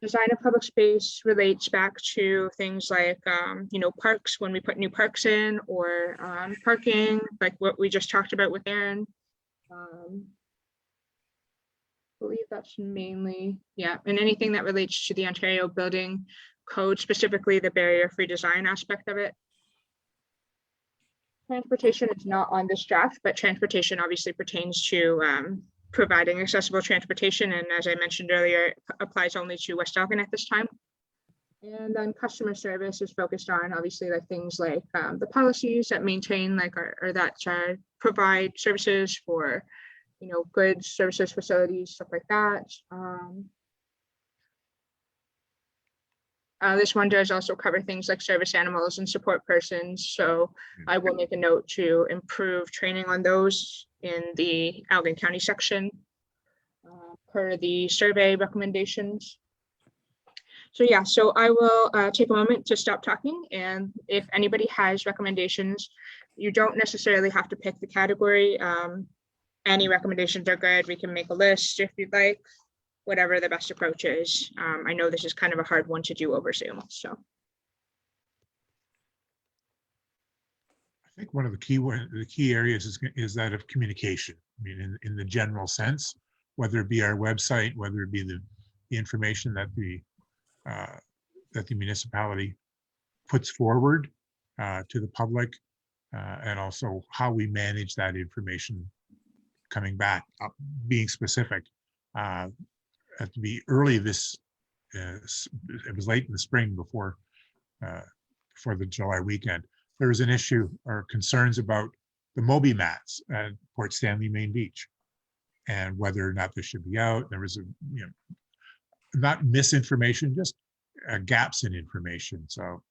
S3: design of public space relates back to things like, parks, when we put new parks in, or parking, like what we just talked about with Aaron. I believe that's mainly, yeah, and anything that relates to the Ontario Building Code, specifically the barrier-free design aspect of it. Transportation is not on this draft, but transportation obviously pertains to providing accessible transportation, and as I mentioned earlier, it applies only to West Elgin at this time. And then customer service is focused on obviously like things like the policies that maintain like or that provide services for goods, services, facilities, stuff like that. This one does also cover things like service animals and support persons. So I will make a note to improve training on those in the Elgin County section per the survey recommendations. So yeah, so I will take a moment to stop talking. And if anybody has recommendations, you don't necessarily have to pick the category. Any recommendations are good. We can make a list if you'd like. Whatever the best approach is. I know this is kind of a hard one to do over Zoom, so.
S2: I think one of the key areas is that of communication. I mean, in the general sense, whether it be our website, whether it be the information that the municipality puts forward to the public, and also how we manage that information coming back, being specific. At to be early this, it was late in the spring before the July weekend. There was an issue or concerns about the Moby mats at Port Stanley Main Beach, and whether or not they should be out. There was not misinformation, just gaps in information. So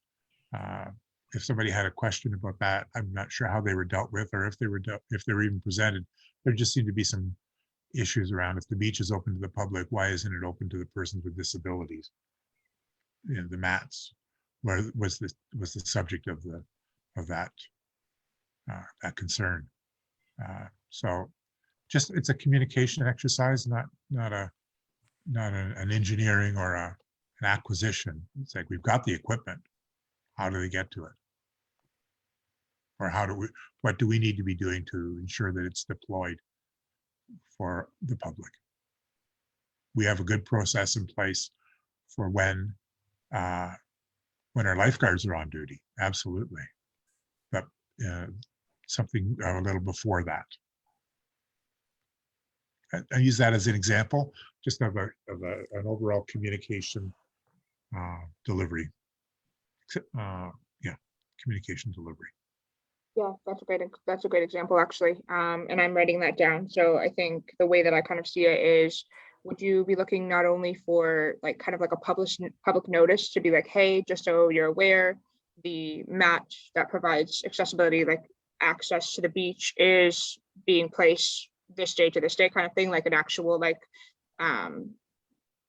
S2: if somebody had a question about that, I'm not sure how they were dealt with, or if they were even presented. There just seemed to be some issues around, if the beach is open to the public, why isn't it open to the persons with disabilities? The mats was the subject of that concern. So just, it's a communication exercise, not an engineering or an acquisition. It's like, we've got the equipment. How do they get to it? Or what do we need to be doing to ensure that it's deployed for the public? We have a good process in place for when our lifeguards are on duty, absolutely. But something a little before that. I use that as an example, just of an overall communication delivery. Yeah, communication delivery.
S3: Yeah, that's a great example actually. And I'm writing that down. So I think the way that I kind of see it is, would you be looking not only for like kind of like a public notice to be like, hey, just so you're aware, the mat that provides accessibility, like access to the beach, is being placed this day to this day kind of thing, like an actual like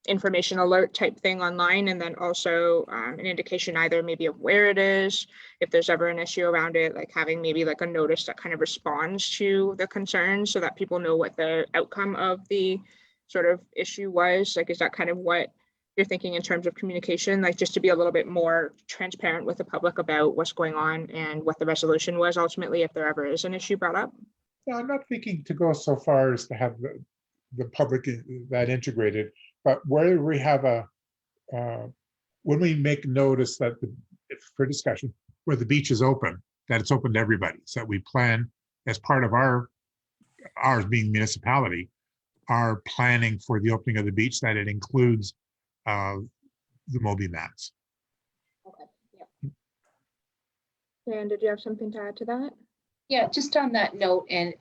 S3: information alert type thing online, and then also an indication either maybe of where it is, if there's ever an issue around it, like having maybe like a notice that kind of responds to the concerns so that people know what the outcome of the sort of issue was. Like, is that kind of what you're thinking in terms of communication, like just to be a little bit more transparent with the public about what's going on and what the resolution was ultimately if there ever is an issue brought up?
S2: Yeah, I'm not thinking to go so far as to have the public that integrated, but where we have when we make notice that for discussion, where the beach is open, that it's open to everybody, so that we plan as part of ours being municipality, our planning for the opening of the beach, that it includes the Moby mats.
S3: Okay. Yeah. And did you have something to add to that?
S7: Yeah, just on that note, and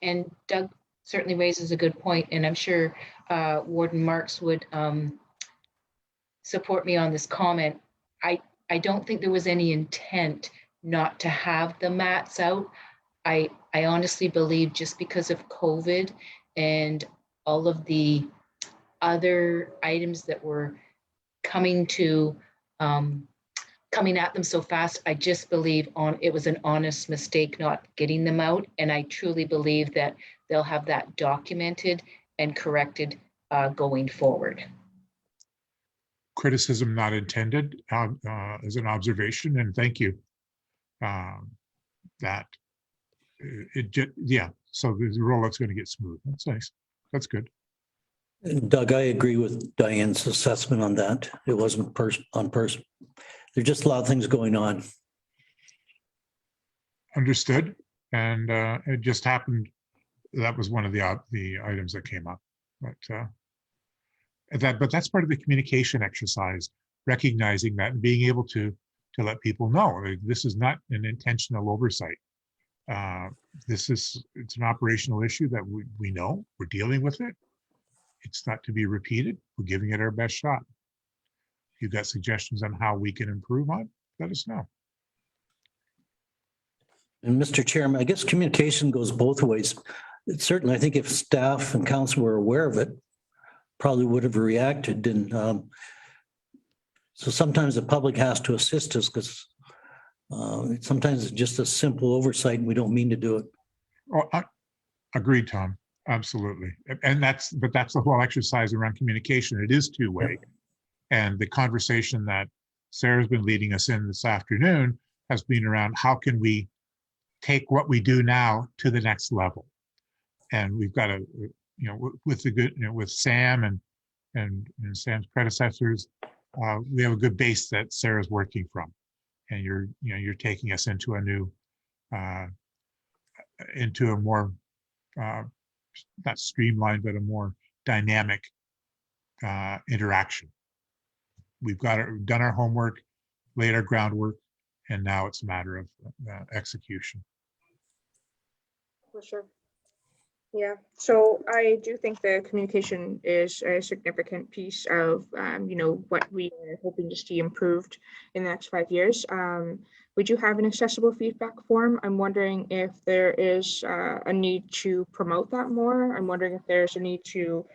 S7: Doug certainly raises a good point, and I'm sure Warden Marks would support me on this comment. I don't think there was any intent not to have the mats out. I honestly believe just because of COVID and all of the other items that were coming at them so fast, I just believe it was an honest mistake not getting them out. And I truly believe that they'll have that documented and corrected going forward.
S2: Criticism not intended, as an observation, and thank you. That it just, yeah, so the rollout's going to get smooth. That's nice. That's good.
S4: And Doug, I agree with Diane's assessment on that. It wasn't on person. There's just a lot of things going on.
S2: Understood. And it just happened. That was one of the items that came up. But that's part of the communication exercise, recognizing that and being able to let people know, like, this is not an intentional oversight. It's an operational issue that we know, we're dealing with it. It's not to be repeated. We're giving it our best shot. If you've got suggestions on how we can improve on, let us know.
S4: And Mr. Chairman, I guess communication goes both ways. Certainly, I think if staff and council were aware of it, probably would have reacted. And so sometimes the public has to assist us because sometimes it's just a simple oversight and we don't mean to do it.
S2: Oh, agreed, Tom. Absolutely. And that's the whole exercise around communication. It is two-way. Yep. And the conversation that Sarah's been leading us in this afternoon has been around how can we take what we do now to the next level. And we've got to, with the good, with Sam and Sam's predecessors, we have a good base that Sarah's working from. And you're taking us into a new, into a more, not streamlined, but a more dynamic interaction. We've done our homework, laid our groundwork, and now it's a matter of execution.
S3: For sure. Yeah, so I do think the communication is a significant piece of, what we are hoping to see improved in the next 5 years. We do have an accessible feedback form. I'm wondering if there is a need to promote that more. I'm wondering if there's a need to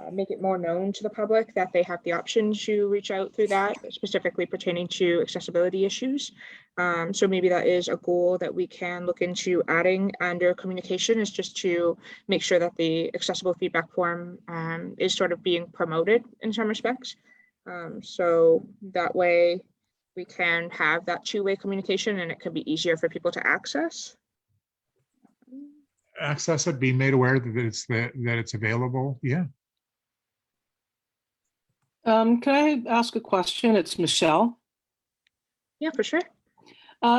S3: make it more known to the public that they have the option to reach out through that, specifically pertaining to accessibility issues. So maybe that is a goal that we can look into adding under communication, is just to make sure that the accessible feedback form is sort of being promoted in some respects. So that way we can have that two-way communication and it can be easier for people to access.
S2: Access it, be made aware that it's available. Yeah.
S6: Can I ask a question? It's Michelle.
S3: Yeah, for sure.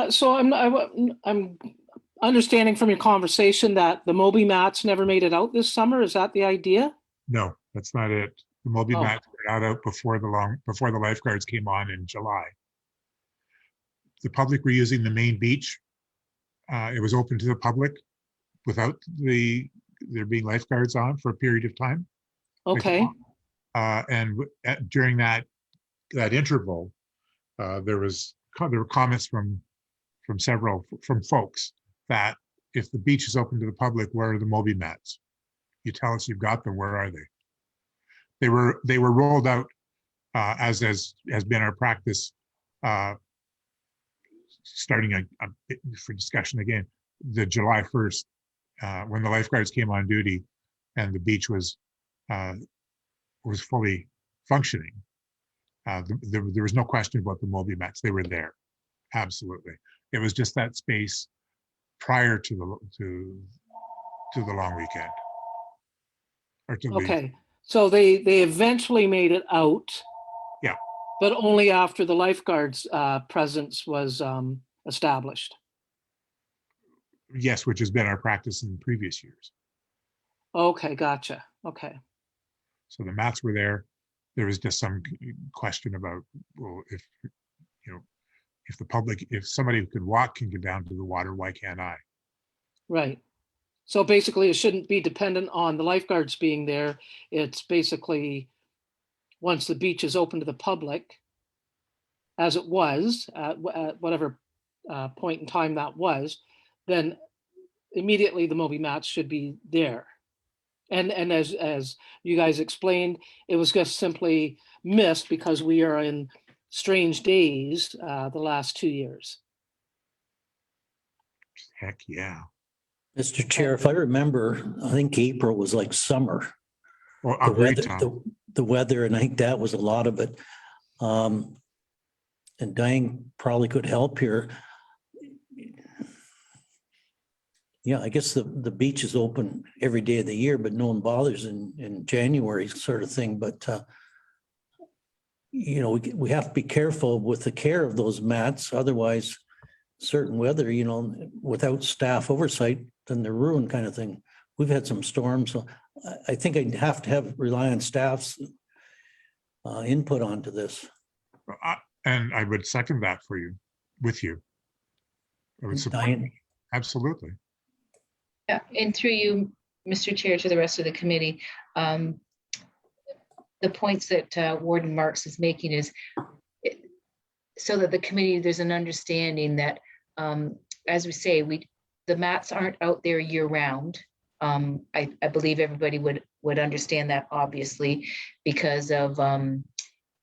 S6: So I'm understanding from your conversation that the Moby mats never made it out this summer. Is that the idea?
S2: No, that's not it. The Moby
S6: Oh.
S2: mats were not out before the lifeguards came on in July. The public were using the main beach. It was open to the public without there being lifeguards on for a period of time.
S6: Okay,
S2: During that interval, there were comments from folks that if the beach is open to the public, where are the Moby mats? You tell us you've got them. Where are they? They were rolled out as has been our practice, starting for discussion again, the July 1st, when the lifeguards came on duty and the beach was fully functioning. There was no question about the Moby mats. They were there. Absolutely. It was just that space prior to the long weekend. Or to the,
S6: okay. So they eventually made it out.
S2: Yeah.
S6: But only after the lifeguards' presence was established.
S2: yes, which has been our practice in previous years.
S6: Okay, gotcha. Okay.
S2: So the mats were there. There was just some question about, well, if somebody who could walk can get down to the water, why can't I?
S6: Right. So basically, it shouldn't be dependent on the lifeguards being there. It's basically once the beach is open to the public, as it was at whatever point in time that was, then immediately the Moby mats should be there. And as you guys explained, it was just simply missed because we are in strange days the last 2 years.
S2: Heck yeah.
S4: Mr. Chair, if I remember, I think April was like summer.
S2: Well,
S4: The
S2: agreed,
S4: weather,
S2: Tom.
S4: the weather, and I think that was a lot of it. And Diane probably could help here. Yeah, I guess the beach is open every day of the year, but no one bothers in January sort of thing. But, we have to be careful with the care of those mats. Otherwise, certain weather, without staff oversight, then they're ruined kind of thing. We've had some storms. So I think I'd have to rely on staff's input onto this.
S2: And I would second that with you. I would support
S4: Diane?
S2: that. Absolutely.
S7: Yeah, and through you, Mr. Chair, to the rest of the committee, the points that Warden Marks is making is so that the committee, there's an understanding that, as we say, the mats aren't out there year round. I believe everybody would understand that, obviously, because of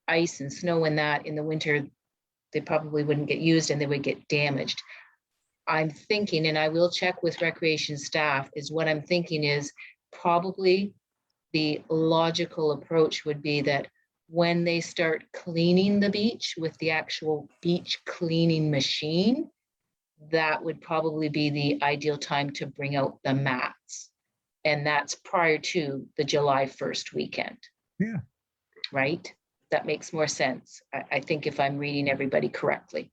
S7: ice and snow and that in the winter, they probably wouldn't get used and they would get damaged. I'm thinking, and I will check with recreation staff, is what I'm thinking is probably the logical approach would be that when they start cleaning the beach with the actual beach cleaning machine, that would probably be the ideal time to bring out the mats. And that's prior to the July 1st weekend.
S2: Yeah.
S7: Right? That makes more sense. I think if I'm reading everybody correctly.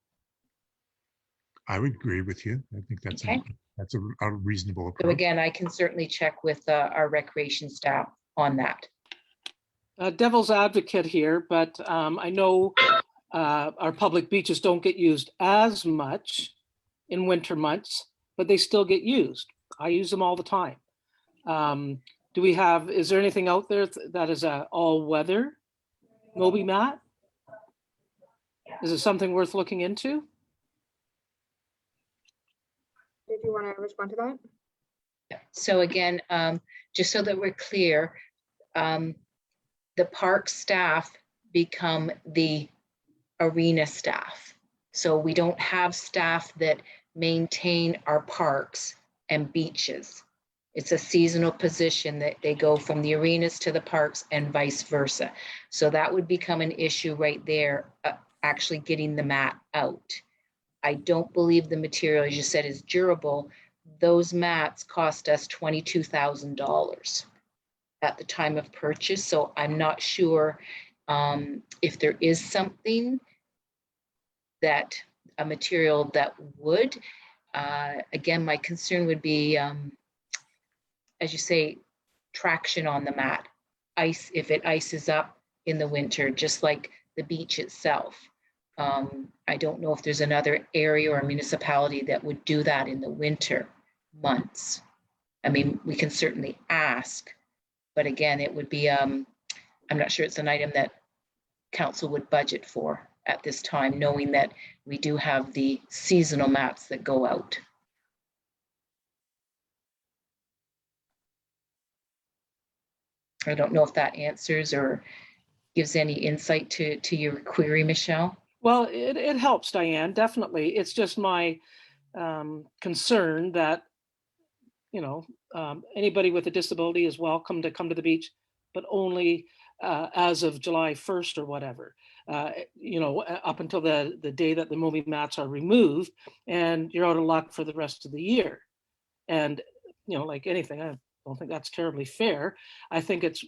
S2: I would agree with you. I think that's
S7: Okay.
S2: that's a reasonable approach.
S7: So again, I can certainly check with our recreation staff on that.
S6: Devil's advocate here, but I know our public beaches don't get used as much in winter months, but they still get used. I use them all the time. Is there anything out there that is a all-weather Moby mat? Is it something worth looking into?
S3: Did you want to respond to that?
S7: So again, just so that we're clear, the park staff become the arena staff. So we don't have staff that maintain our parks and beaches. It's a seasonal position that they go from the arenas to the parks and vice versa. So that would become an issue right there, actually getting the mat out. I don't believe the material, as you said, is durable. Those mats cost us $22,000 at the time of purchase. So I'm not sure if there is something that a material that would, again, my concern would be, as you say, traction on the mat. ice, if it ices up in the winter, just like the beach itself. I don't know if there's another area or municipality that would do that in the winter months. I mean, we can certainly ask, but again, it would be, I'm not sure it's an item that council would budget for at this time, knowing that we do have the seasonal mats that go out. I don't know if that answers or gives any insight to your query, Michelle.
S6: Well, it helps, Diane, definitely. It's just my concern that, you know, anybody with a disability is welcome to come to the beach, but only as of July 1st or whatever, you know, up until the day that the moving mats are removed, and you're out of luck for the rest of the year. And, you know, like anything, I don't think that's terribly fair. I think it's,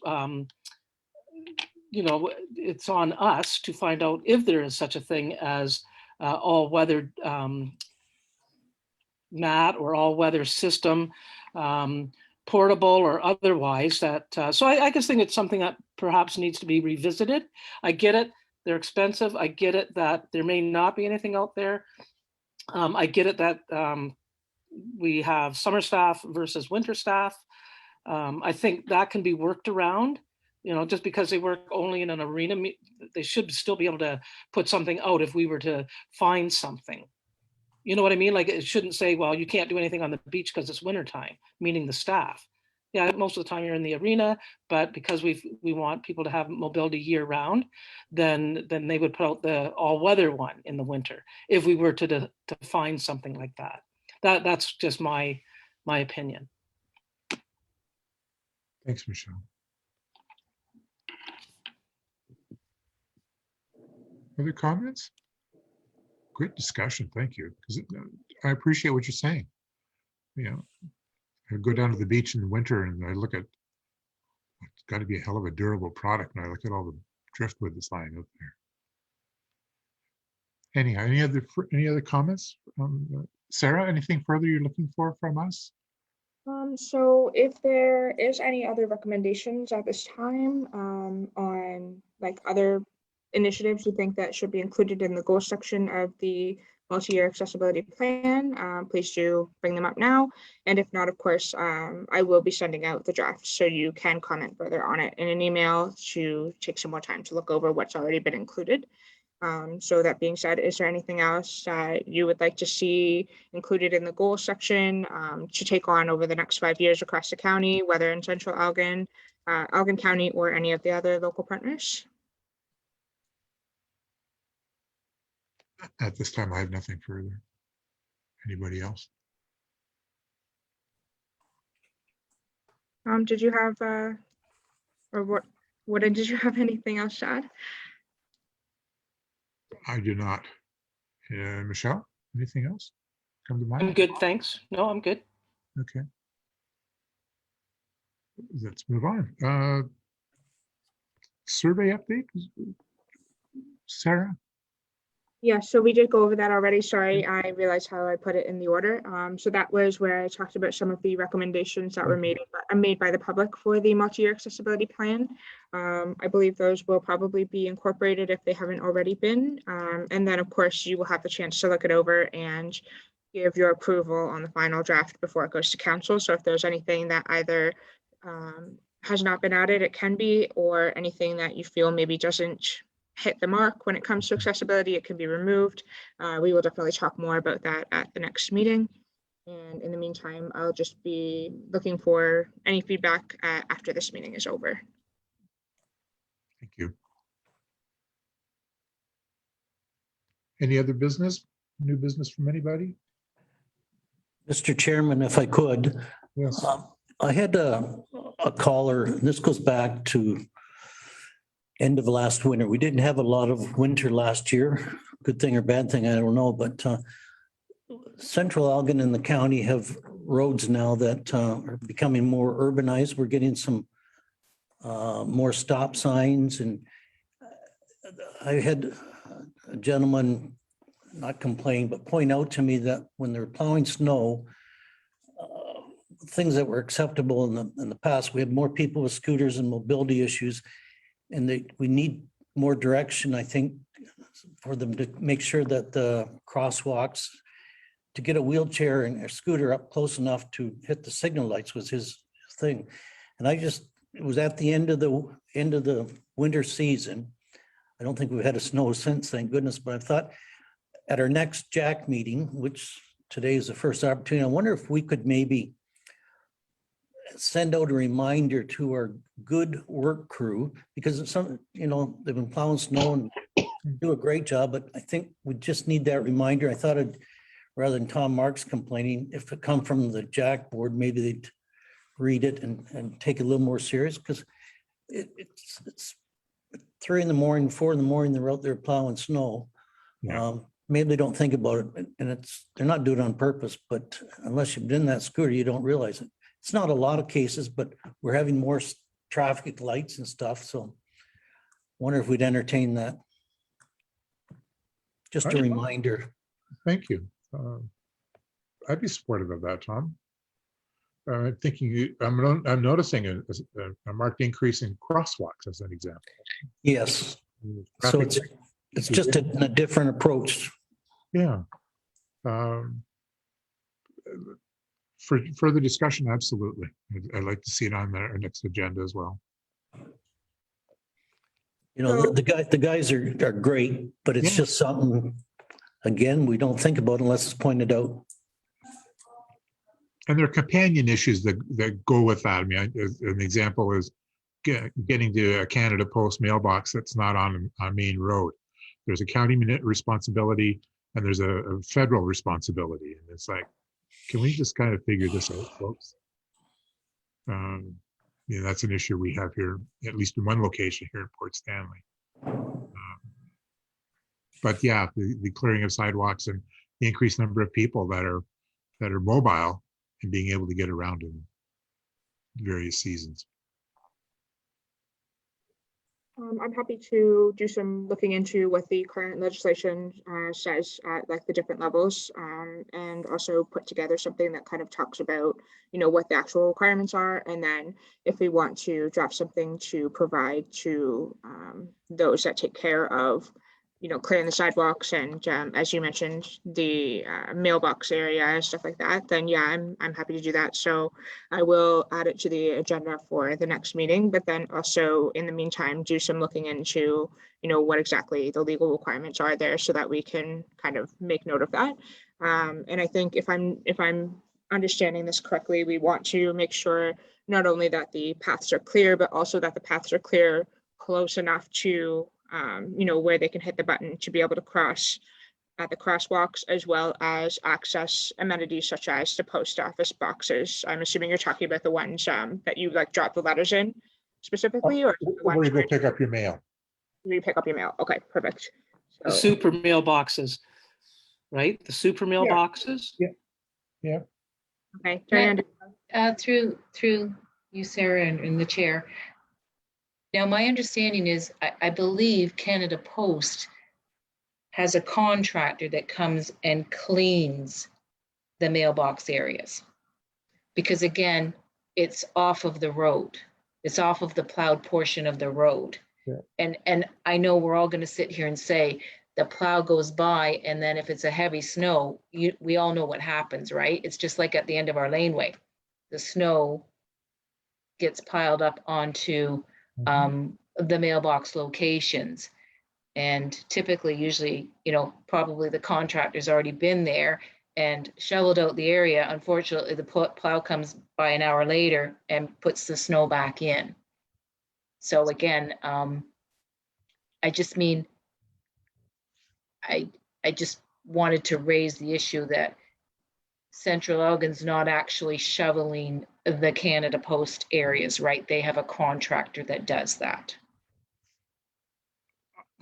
S6: you know, it's on us to find out if there is such a thing as all-weather mat or all-weather system, portable or otherwise. That so I just think it's something that perhaps needs to be revisited. I get it; they're expensive. I get it that there may not be anything out there. I get it that we have summer staff versus winter staff. I think that can be worked around. You know, just because they work only in an arena, they should still be able to put something out if we were to find something. You know what I mean? Like, it shouldn't say, well, you can't do anything on the beach because it's wintertime, meaning the staff. Yeah, most of the time you're in the arena, but because we want people to have mobility year round, then they would put out the all-weather one in the winter if we were to find something like that. That's just my opinion.
S2: Thanks, Michelle. Other comments? Great discussion. Thank you. Because I appreciate what you're saying. You know, I go down to the beach in the winter and I look at, it's got to be a hell of a durable product. And I look at all the driftwood that's lying out there. Anyhow, any other comments? Sarah, anything further you're looking for from us?
S3: So if there is any other recommendations at this time on like other initiatives you think that should be included in the goal section of the multi-year accessibility plan, please do bring them up now. And if not, of course, I will be sending out the draft so you can comment further on it in an email to take some more time to look over what's already been included. So that being said, is there anything else you would like to see included in the goal section to take on over the next 5 years across the county, whether in Central Elgin, Elgin County, or any of the other local partners?
S2: At this time, I have nothing further. Anybody else?
S3: Did you have, or what did you have anything else to add?
S2: I do not. Michelle, anything else come to mind?
S6: I'm good, thanks. No, I'm good.
S2: Okay. Let's move on. Survey update, Sarah?
S3: Yeah, so we did go over that already. Sorry, I realized how I put it in the order. So that was where I talked about some of the recommendations that were made by the public for the multi-year accessibility plan. I believe those will probably be incorporated if they haven't already been. And then, of course, you will have the chance to look it over and give your approval on the final draft before it goes to council. So if there's anything that either has not been added, it can be, or anything that you feel maybe doesn't hit the mark when it comes to accessibility, it can be removed. We will definitely talk more about that at the next meeting. And in the meantime, I'll just be looking for any feedback after this meeting is over.
S2: Thank you. Any other business, new business from anybody?
S4: Mr. Chairman, if I could,
S2: Yes.
S4: I had a caller, and this goes back to end of last winter. We didn't have a lot of winter last year. Good thing or bad thing, I don't know, but Central Elgin and the county have roads now that are becoming more urbanized. We're getting some more stop signs, and I had a gentleman not complain, but point out to me that when they're plowing snow, things that were acceptable in the past. We had more people with scooters and mobility issues. And we need more direction, I think, for them to make sure that the crosswalks, to get a wheelchair and a scooter up close enough to hit the signal lights was his thing. And it was at the end of the winter season. I don't think we've had a snow since, thank goodness, but I thought at our next Jack meeting, which today is the first opportunity, I wonder if we could maybe send out a reminder to our good work crew, because it's some, they've been plowing snow and do a great job, but I think we just need that reminder. I thought rather than Tom Marks complaining, if it come from the Jack board, maybe they'd read it and take it a little more serious, because it's 3 a.m, 4 a.m, they're out there plowing snow.
S2: Yeah.
S4: Maybe they don't think about it, and they're not doing it on purpose, but unless you've been in that scooter, you don't realize it. It's not a lot of cases, but we're having more traffic lights and stuff, so wonder if we'd entertain that. Just a
S2: Right.
S4: reminder.
S2: Thank you. I'd be supportive of that, Tom. I'm thinking, I'm noticing a marked increase in crosswalks as an example.
S4: Yes, so
S2: Traffic-
S4: it's just a different approach.
S2: Yeah. For further discussion, absolutely. I'd like to see it on our next agenda as well.
S4: The guys are great, but it's
S2: Yeah.
S4: just something, again, we don't think about unless it's pointed out.
S2: And there are companion issues that go with that. I mean, an example is getting to a Canada Post mailbox that's not on a main road. There's a county responsibility and there's a federal responsibility. And it's like, can we just kind of figure this out, folks? That's an issue we have here, at least in one location here in Port Stanley. But yeah, the clearing of sidewalks and the increased number of people that are mobile and being able to get around in various seasons.
S3: I'm happy to do some looking into what the current legislation says at like the different levels, and also put together something that kind of talks about, what the actual requirements are, and then if we want to draft something to provide to those that take care of, clearing the sidewalks and, as you mentioned, the mailbox area and stuff like that, then yeah, I'm happy to do that. So I will add it to the agenda for the next meeting, but then also in the meantime, do some looking into, what exactly the legal requirements are there so that we can kind of make note of that. And I think if I'm understanding this correctly, we want to make sure not only that the paths are clear, but also that the paths are clear close enough to where they can hit the button to be able to cross at the crosswalks, as well as access amenities such as the post office boxes. I'm assuming you're talking about the ones that you like drop the letters in specifically, or the
S2: Where
S3: ones
S2: you go pick up your mail.
S3: where you pick up your mail. Okay, perfect.
S6: The
S3: So,
S6: super mailboxes, right? The super mailboxes?
S3: okay, Diane,
S7: Through you, Sarah, and the chair. Now, my understanding is, I believe Canada Post has a contractor that comes and cleans the mailbox areas. Because again, it's off of the road. It's off of the plowed portion of the road. Yeah. And I know we're all going to sit here and say the plow goes by, and then if it's a heavy snow, we all know what happens, right? It's just like at the end of our laneway. The snow gets piled up onto the mailbox locations. And typically, usually, probably the contractor's already been there and shoveled out the area. Unfortunately, the plow comes by an hour later and puts the snow back in. So again, I just wanted to raise the issue that Central Elgin's not actually shoveling the Canada Post areas, right? They have a contractor that does that.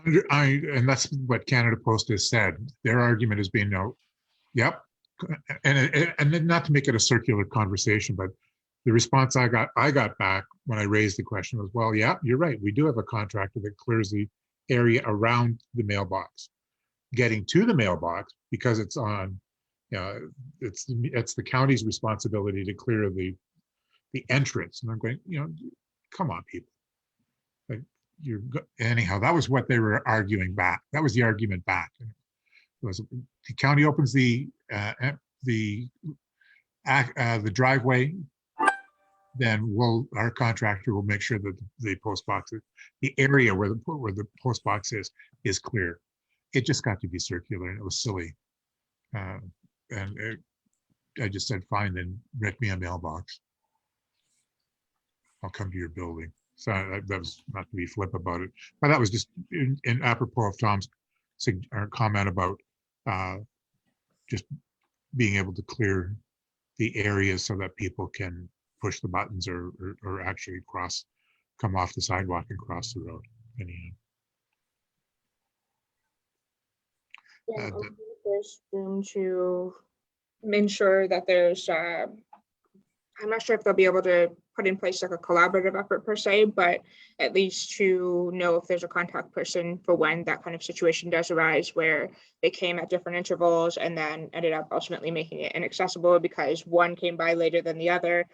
S2: And that's what Canada Post has said. Their argument has been, no, yep. And then not to make it a circular conversation, but the response I got back when I raised the question was, well, yeah, you're right. We do have a contractor that clears the area around the mailbox. Getting to the mailbox, because it's on it's the county's responsibility to clear the entrance. And I'm going, come on, people. Like anyhow, that was what they were arguing back. That was the argument back. It was the county opens the driveway, then our contractor will make sure that the post boxes, the area where the post box is clear. It just got to be circular, and it was silly. I just said, fine, then rent me a mailbox. I'll come to your building. So that was not to be flip about it, but that was just in apropos of Tom's comment about just being able to clear the areas so that people can push the buttons or actually come off the sidewalk and cross the road. Anyhow.
S3: Yeah, there's room to ensure that there's, I'm not sure if they'll be able to put in place like a collaborative effort per se, but at least to know if there's a contact person for when that kind of situation does arise where they came at different intervals and then ended up ultimately making it inaccessible because one came by later than the other.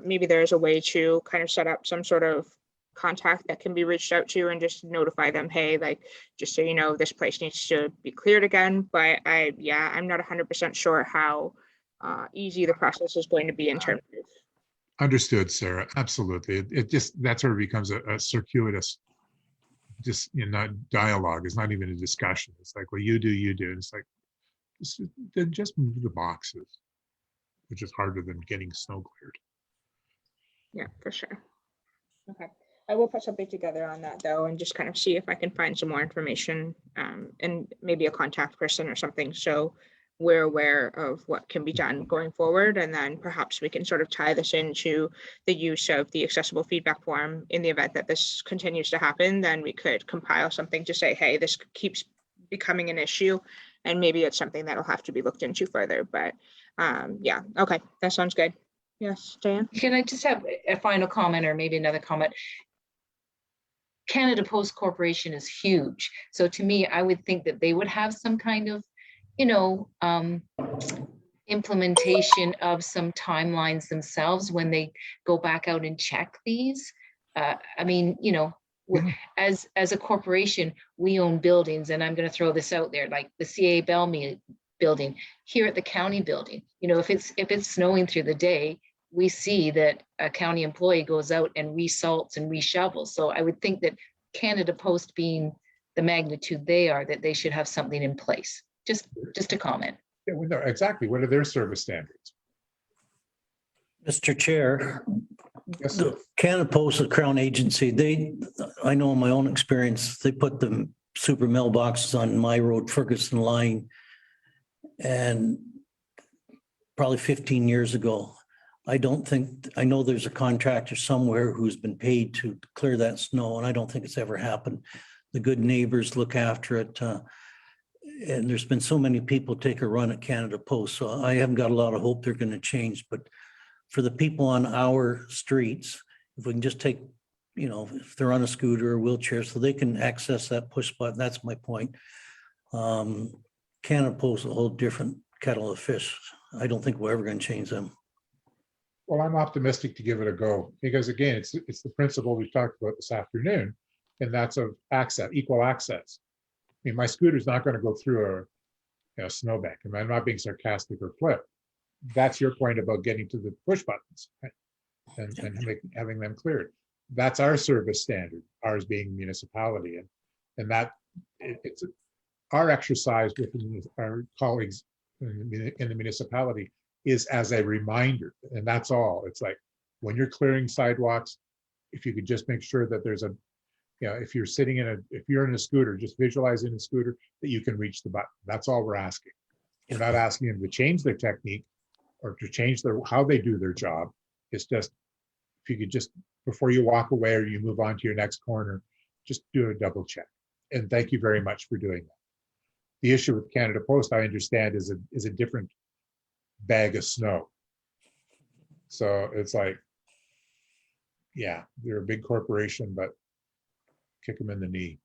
S3: Maybe there's a way to kind of set up some sort of contact that can be reached out to and just notify them, hey, like, just so you know, this place needs to be cleared again. But I'm not 100% sure how easy the process is going to be in terms of.
S2: Understood, Sarah. Absolutely. It just, that sort of becomes a circuitous, just, dialogue. It's not even a discussion. It's like, well, you do. And it's like, then just move the boxes, which is harder than getting snow cleared.
S3: Yeah, for sure. Okay. I will put something together on that though, and just kind of see if I can find some more information and maybe a contact person or something. So we're aware of what can be done going forward. And then perhaps we can sort of tie this into the use of the accessible feedback form in the event that this continues to happen. Then we could compile something to say, hey, this keeps becoming an issue. And maybe it's something that'll have to be looked into further. But yeah, okay, that sounds good. Yes, Diane?
S7: Can I just have a final comment or maybe another comment? Canada Post Corporation is huge. So to me, I would think that they would have some kind of, implementation of some timelines themselves when they go back out and check these. As a corporation, we own buildings, and I'm going to throw this out there, like the CA Bellmead building here at the county building. If it's snowing through the day, we see that a county employee goes out and resalts and reshovels. So I would think that Canada Post, being the magnitude they are, that they should have something in place. Just a comment.
S2: Yeah, well, no, exactly. What are their service standards?
S4: Mr. Chair,
S2: Yes,
S4: the Canada Post, the Crown Agency, I know in my own experience, they put the super mailboxes on my road, Ferguson line, and probably 15 years ago. I know there's a contractor somewhere who's been paid to clear that snow, and I don't think it's ever happened. The good neighbors look after it. And there's been so many people take a run at Canada Post, so I haven't got a lot of hope they're going to change. But for the people on our streets, if we can just take, if they're on a scooter or wheelchair, so they can access that push button, that's my point. Canada Post is a whole different kettle of fish. I don't think we're ever going to change them.
S2: Well, I'm optimistic to give it a go because, again, it's the principle we've talked about this afternoon, and that's of access, equal access. I mean, my scooter's not going to go through a snowbank. I mean, I'm not being sarcastic or flip. That's your point about getting to the push buttons, right? and having them cleared. That's our service standard, ours being municipality, and that it's our exercise with our colleagues in the municipality is as a reminder, and that's all. It's like when you're clearing sidewalks, if you could just make sure that there's if you're in a scooter, just visualize in a scooter that you can reach the button. That's all we're asking. We're not asking them to change their technique or to change how they do their job. It's just, if you could just, before you walk away or you move on to your next corner, just do a double check. And thank you very much for doing that. The issue with Canada Post, I understand, is a different bag of snow. So it's like, yeah, they're a big corporation, but kick them in the knee.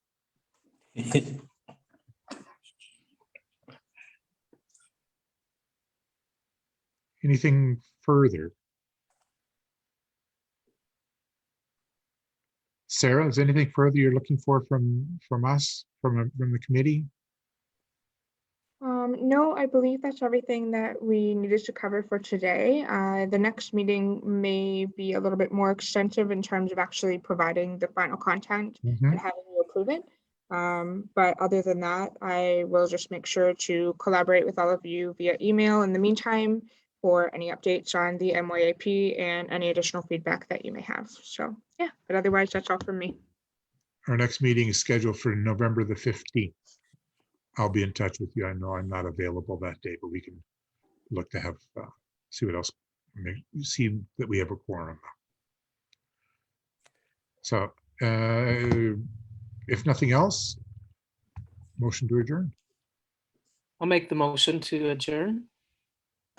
S2: Anything further? Sarah, is anything further you're looking for from us, from the committee?
S3: No, I believe that's everything that we needed to cover for today. The next meeting may be a little bit more extensive in terms of actually providing the final content
S2: Mhm.
S3: and having you approve it. But other than that, I will just make sure to collaborate with all of you via email in the meantime for any updates on the MYAP and any additional feedback that you may have. So yeah, but otherwise, that's all from me.
S2: Our next meeting is scheduled for November the 15th. I'll be in touch with you. I know I'm not available that day, but we can look to have, see what else, see that we have a quorum. So if nothing else, motion to adjourn.
S6: I'll make the motion to adjourn.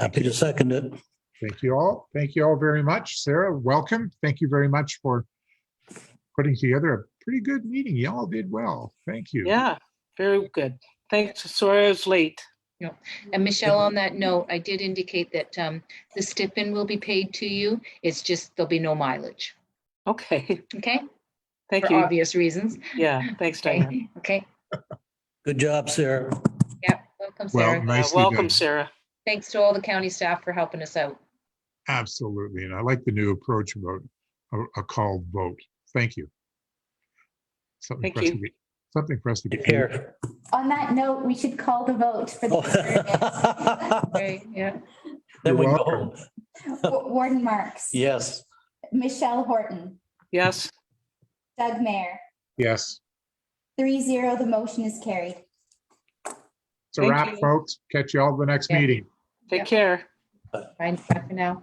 S4: Happy to second it.
S2: Thank you all. Thank you all very much. Sarah, welcome. Thank you very much for putting together a pretty good meeting. Y'all did well. Thank you.
S6: Yeah, very good. Thanks. Sorry I was late.
S7: And Michelle, on that note, I did indicate that the stipend will be paid to you. It's just, there'll be no mileage.
S6: Okay,
S7: Okay?
S6: thank
S7: For
S6: you.
S7: obvious reasons.
S6: Yeah, thanks, Diane.
S7: Okay.
S4: Good job, Sarah.
S7: Yep. Welcome,
S2: Well,
S7: Sarah.
S2: nicely
S6: Welcome,
S2: done.
S6: Sarah.
S7: Thanks to all the county staff for helping us out.
S2: Absolutely. And I like the new approach about a called vote. Thank you. Something
S6: Thank
S2: for us to
S6: you.
S2: get, something for us to
S4: Take
S2: get.
S4: care.
S1: On that note, we should call the vote for the adjournment.
S7: Okay, yeah.
S4: Then
S2: You're
S4: we
S2: welcome.
S4: go.
S1: Warden Marks.
S4: Yes.
S1: Michelle Horton.
S6: Yes.
S1: Doug Mayer.
S2: Yes.
S1: 3-0, the motion is carried.
S2: It's a
S6: Thank
S2: wrap,
S6: you.
S2: folks. Catch you all at the next
S7: Yeah.
S2: meeting.
S6: Take
S7: Yep.
S6: care.
S7: Bye for now.